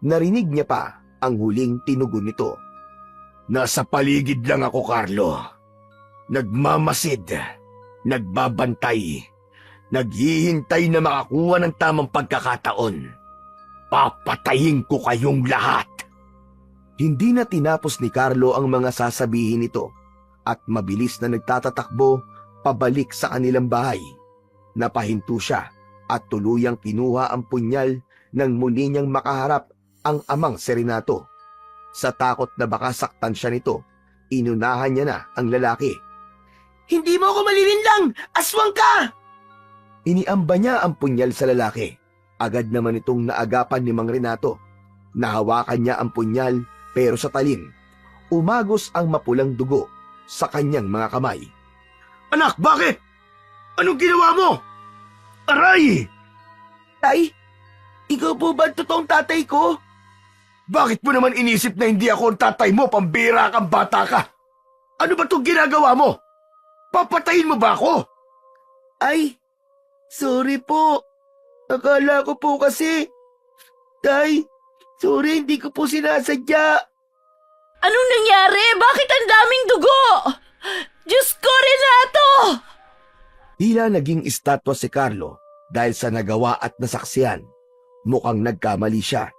Narinig niya pa ang huling tinugon nito. Nasa paligid lang ako, Carlo. Nagmamasid, nagbabantay, naghihintay na makakuha ng tamang pagkakataon. Papatayin ko kayong lahat. Hindi na tinapos ni Carlo ang mga sasabihin nito at mabilis na nagtatatakbo pabalik sa kanilang bahay. Napahinto siya at tuluyang kinuha ang punyal nang muli niyang makaharap ang amang si Renato. Sa takot na baka saktan siya nito, inunahan niya na ang lalaki. Hindi mo ako malilinlang! Aswang ka! Iniamba niya ang punyal sa lalaki. Agad naman itong naagapan ni Mang Renato. Nahawakan niya ang punyal pero sa talim, umagos ang mapulang dugo sa kanyang mga kamay. Anak, bakit? Anong ginawa mo? Aray! Tay, ikaw po ba ang totoong tatay ko? Bakit mo naman inisip na hindi ako ang tatay mo, pambira kang bata ka? Ano ba itong ginagawa mo? Papatayin mo ba ako? Ay, sorry po. Akala ko po kasi. Tay, sorry, hindi ko po sinasadya. Anong nangyari? Bakit ang daming dugo? Diyos ko, Renato! Tila naging estatwa si Carlo dahil sa nagawa at nasaksiyan. Mukhang nagkamali siya.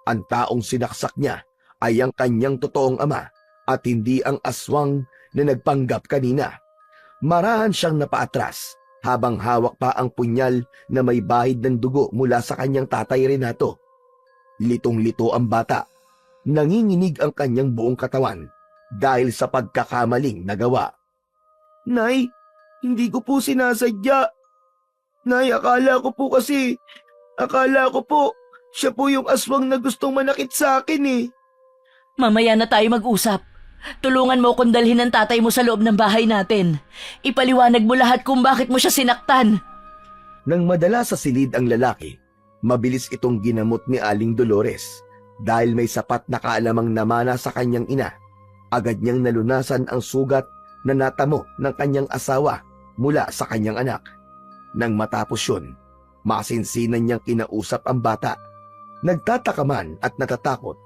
Ang taong sinaksak niya ay ang kanyang totoong ama at hindi ang aswang na nagpanggap kanina. Marahan siyang napaatras habang hawak pa ang punyal na may bahid ng dugo mula sa kanyang tatay Renato. Litong-lito ang bata. Nanginginig ang kanyang buong katawan dahil sa pagkakamaling nagawa. Nay, hindi ko po sinasadya. Nay, akala ko po siya po yung aswang na gustong manakit sa akin eh. Mamaya na tayo mag-usap. Tulungan mo kong dalhin ang tatay mo sa loob ng bahay natin. Ipaliwanag mo lahat kung bakit mo siya sinaktan. Nang madala sa silid ang lalaki, mabilis itong ginamot ni Aling Dolores dahil may sapat na kaalamang namana sa kanyang ina. Agad niyang nalunasan ang sugat na natamo ng kanyang asawa mula sa kanyang anak. Nang matapos yun, masinsinan niyang kinausap ang bata. Nagtataka man at natatakot,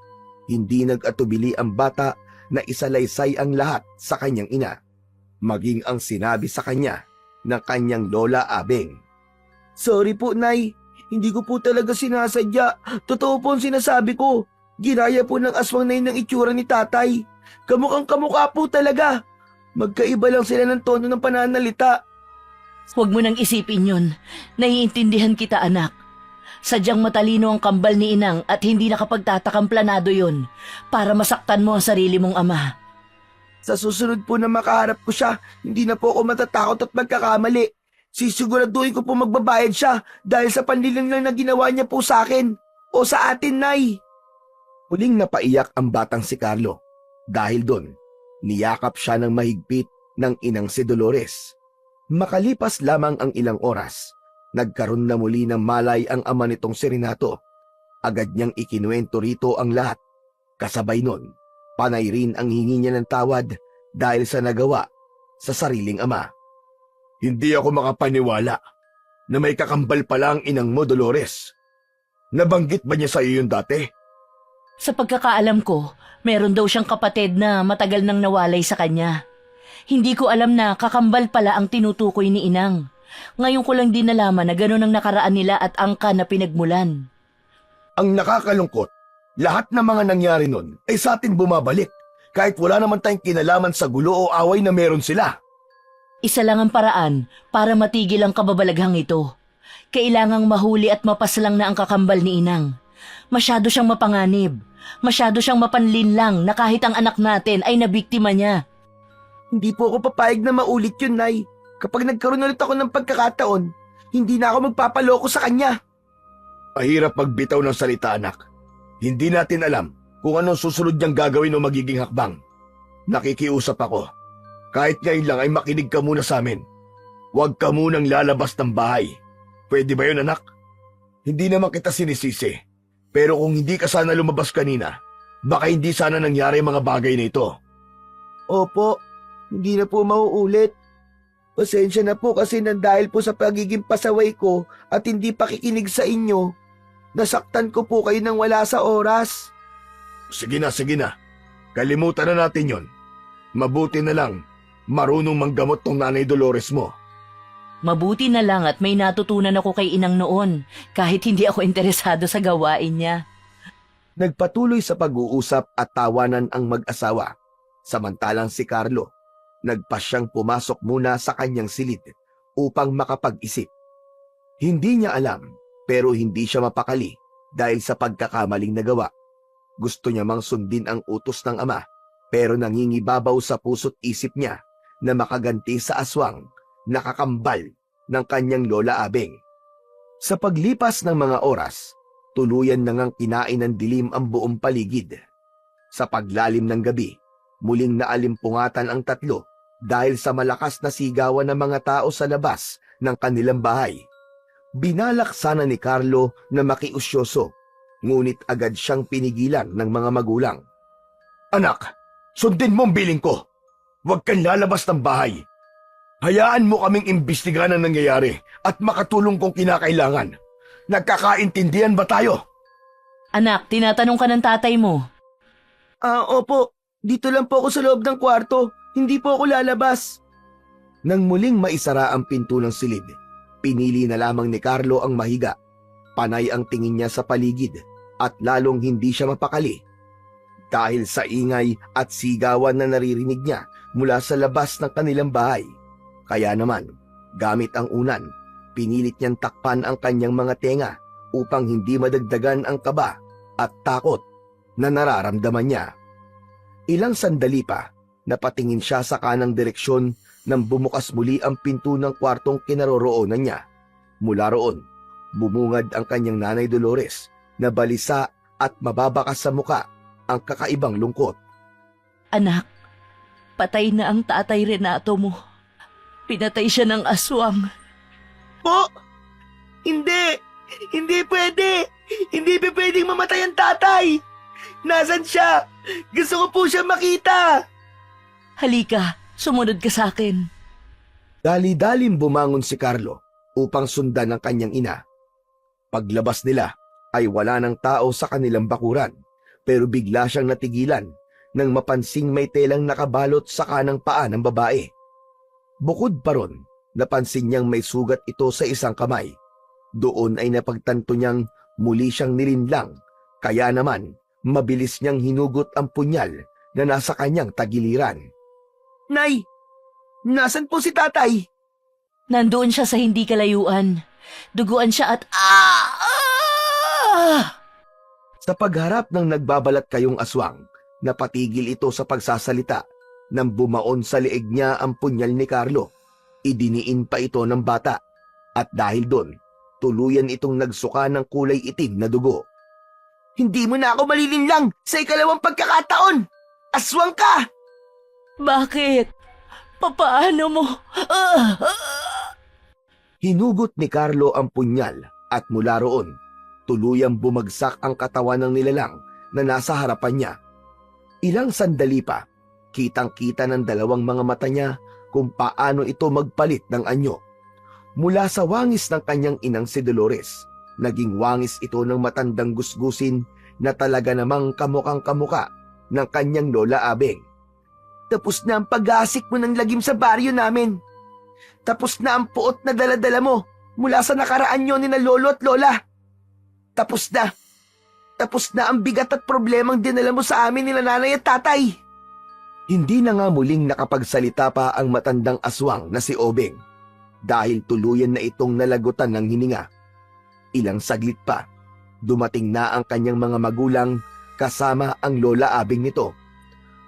hindi nag-atubili ang bata na isalaysay ang lahat sa kanyang ina, maging ang sinabi sa kanya ng kanyang lola Abeng. Sorry po, Nay. Hindi ko po talaga sinasadya. Totoo po ang sinasabi ko. Ginaya po ng aswang na yun ang itsura ni tatay. Kamukhang kamukha po talaga. Magkaiba lang sila ng tono ng pananalita. Huwag mo nang isipin yun. Naiintindihan kita, anak. Sadyang matalino ang kambal ni Inang at hindi nakapagtatakang planado yun para masaktan mo ang sarili mong ama. Sa susunod po na makaharap ko siya, hindi na po ako matatakot at magkakamali. Sisiguraduhin ko po magbabayad siya dahil sa panlilang lang na ginawa niya po sa akin o sa atin, Nay. Huling napaiyak ang batang si Carlo. Dahil doon, niyakap siya ng mahigpit ng inang si Dolores. Makalipas lamang ang ilang oras, nagkaroon na muli ng malay ang ama nitong si Renato. Agad niyang ikinuwento rito ang lahat. Kasabay nun, panay rin ang hingi niya ng tawad dahil sa nagawa sa sariling ama. Hindi ako makapaniwala na may kakambal pala ang inang mo, Dolores. Nabanggit ba niya sa iyo yun dati? Sa pagkakaalam ko, meron daw siyang kapatid na matagal nang nawalay sa kanya. Hindi ko alam na kakambal pala ang tinutukoy ni Inang. Ngayon ko lang din nalaman na gano'n ang nakaraan nila at angka na pinagmulan. Ang nakakalungkot, lahat ng mga nangyari nun ay sa atin bumabalik kahit wala naman tayong kinalaman sa gulo o away na meron sila. Isa lang ang paraan para matigil ang kababalaghang ito. Kailangang mahuli at mapaslang na ang kakambal ni Inang. Masyado siyang mapanganib. Masyado siyang mapanlinlang na kahit ang anak natin ay nabiktima niya. Hindi po ako papayag na maulit yun, Nay. Kapag nagkaroon ulit ako ng pagkakataon, hindi na ako magpapaloko sa kanya. Mahirap magbitaw ng salita, anak. Hindi natin alam kung anong susunod niyang gagawin o magiging hakbang. Nakikiusap ako. Kahit ngayon lang ay makinig ka muna sa amin. Huwag ka munang lalabas ng bahay. Pwede ba yun, anak? Hindi naman kita sinisisi. Pero kung hindi ka sana lumabas kanina, baka hindi sana nangyari ang mga bagay na ito. Opo, hindi na po mauulit. Pasensya na po kasi nang dahil po sa pagiging pasaway ko at hindi pakikinig sa inyo, nasaktan ko po kayo nang wala sa oras. Sige na. Kalimutan na natin yon. Mabuti na lang, marunong manggamot tong nanay Dolores mo. Mabuti na lang at may natutunan ako kay Inang noon kahit hindi ako interesado sa gawain niya. Nagpatuloy sa pag-uusap at tawanan ang mag-asawa. Samantalang si Carlo, nagpasyang pumasok muna sa kanyang silid upang makapag-isip. Hindi niya alam pero hindi siya mapakali dahil sa pagkakamaling nagawa. Gusto niya mang sundin ang utos ng ama pero nangingibabaw sa puso't isip niya na makaganti sa aswang nakakambal ng kanyang lola Abeng. Sa paglipas ng mga oras, tuluyan na ngang kinain ng dilim ang buong paligid. Sa paglalim ng gabi, muling naalimpungatan ang tatlo dahil sa malakas na sigawan ng mga tao sa labas ng kanilang bahay. Binalak sana ni Carlo na makiusyoso, ngunit agad siyang pinigilan ng mga magulang. Anak, sundin mo ang biling ko. Huwag kang lalabas ng bahay. Hayaan mo kaming imbestigahan ang nangyayari at makatulong kung kinakailangan. Nagkakaintindihan ba tayo? Anak, tinatanong ka ng tatay mo. Opo, Dito lang po ako sa loob ng kwarto. Hindi po ako lalabas. Nang muling maisara ang pinto ng silid, pinili na lamang ni Carlo ang mahiga. Panay ang tingin niya sa paligid at lalong hindi siya mapakali. Dahil sa ingay at sigawan na naririnig niya mula sa labas ng kanilang bahay. Kaya naman, gamit ang unan, pinilit niyang takpan ang kanyang mga tenga upang hindi madagdagan ang kaba at takot na nararamdaman niya. Ilang sandali pa, napatingin siya sa kanang direksyon nang bumukas muli ang pinto ng kwartong kinaroroonan niya. Mula roon, bumungad ang kanyang nanay Dolores na balisa at mababakas sa muka ang kakaibang lungkot. Anak, patay na ang tatay Renato mo. Pinatay siya ng aswang. Po! Hindi! Hindi pwede! Hindi pa pwedeng mamatay ang tatay! Nasaan siya? Gusto ko po siya makita! Halika, sumunod ka sa akin. Dali-dalim bumangon si Carlo upang sundan ang kanyang ina. Paglabas nila ay wala ng tao sa kanilang bakuran, pero bigla siyang natigilan nang mapansing may telang nakabalot sa kanang paa ng babae. Bukod pa ron, napansin niyang may sugat ito sa isang kamay. Doon ay napagtanto niyang muli siyang nilinlang, kaya naman mabilis niyang hinugot ang punyal na nasa kanyang tagiliran. Nay! Nasaan po si tatay? Nandoon siya sa hindi kalayuan. Duguan siya at Sa pagharap ng nagbabalat kayong aswang, napatigil ito sa pagsasalita nang bumaon sa leeg niya ang punyal ni Carlo. Idiniin pa ito ng bata at dahil doon, tuluyan itong nagsuka ng kulay itim na dugo. Hindi mo na ako malilinlang sa ikalawang pagkakataon! Aswang ka! Bakit? Papaano mo? Hinugot ni Carlo ang punyal at mula roon, tuluyang bumagsak ang katawan ng nilalang na nasa harapan niya. Ilang sandali pa, kitang-kita ng dalawang mga mata niya kung paano ito magpalit ng anyo. Mula sa wangis ng kanyang inang si Dolores, naging wangis ito ng matandang gusgusin na talaga namang kamukang-kamuka ng kanyang lola Abeng. Tapos na ang pag-aasik mo ng lagim sa baryo namin. Tapos na ang puot na daladala mo mula sa nakaraan nyo ni na lolo at lola. Tapos na. Tapos na ang bigat at problemang dinala mo sa amin nila nanay at tatay. Hindi na nga muling nakapagsalita pa ang matandang aswang na si Obeng dahil tuluyan na itong nalagutan ng hininga. Ilang saglit pa, dumating na ang kanyang mga magulang kasama ang lola Abeng nito.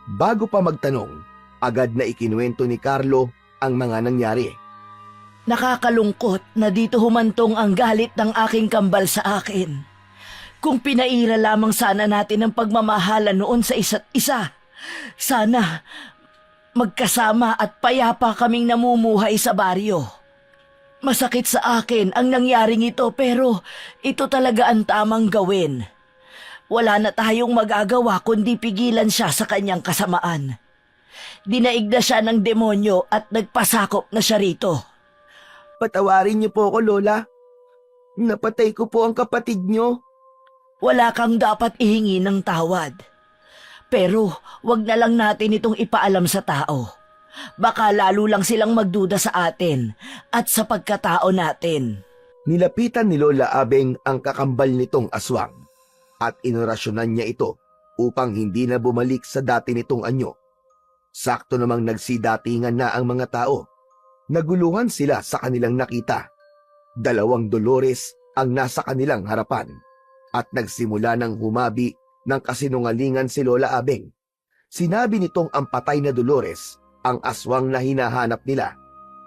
Bago pa magtanong, agad na ikinuwento ni Carlo ang mga nangyari. Nakakalungkot na dito humantong ang galit ng aking kambal sa akin. Kung pinaira lamang sana natin ang pagmamahala noon sa isa't isa, sana magkasama at payapa kaming namumuhay sa baryo. Masakit sa akin ang nangyaring ito pero ito talaga ang tamang gawin. Wala na tayong magagawa kundi pigilan siya sa kanyang kasamaan. Dinaig na siya ng demonyo at nagpasakop na siya rito. Patawarin niyo po ako, Lola. Napatay ko po ang kapatid niyo. Wala kang dapat ihingi ng tawad. Pero wag na lang natin itong ipaalam sa tao. Baka lalo lang silang magduda sa atin at sa pagkatao natin. Nilapitan ni Lola Abeng ang kakambal nitong aswang at inorasyonan niya ito upang hindi na bumalik sa dati nitong anyo. Sakto namang nagsidatingan na ang mga tao. Naguluhan sila sa kanilang nakita. Dalawang Dolores ang nasa kanilang harapan at nagsimula ng humabi ng kasinungalingan si Lola Abeng. Sinabi nitong ang patay na Dolores ang aswang na hinahanap nila.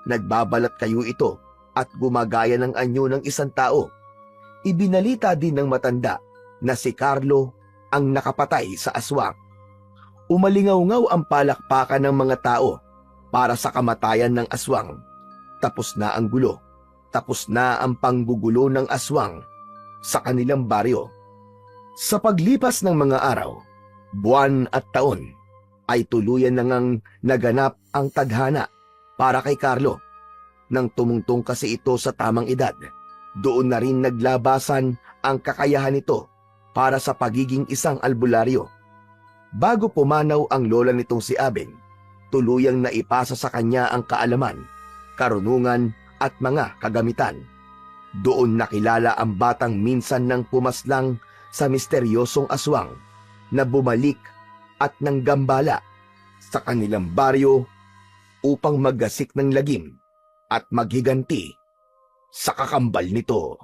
Nagbabalat kayo ito at gumagaya ng anyo ng isang tao. Ibinalita din ng matanda na si Carlo ang nakapatay sa aswang. Umalingaw-ngaw ang palakpakan ng mga tao para sa kamatayan ng aswang. Tapos na ang gulo. Tapos na ang panggugulo ng aswang sa kanilang baryo. Sa paglipas ng mga araw, buwan at taon, ay tuluyan na ngang naganap ang tadhana para kay Carlo. Nang tumungtong kasi ito sa tamang edad, doon na rin naglabasan ang kakayahan nito para sa pagiging isang albularyo. Bago pumanaw ang lola nitong si Abing, tuluyang naipasa sa kanya ang kaalaman, karunungan at mga kagamitan. Doon nakilala ang batang minsan nang pumaslang sa misteryosong aswang na bumalik at nanggambala sa kanilang baryo upang maggasik ng lagim at maghiganti sa kakambal nito.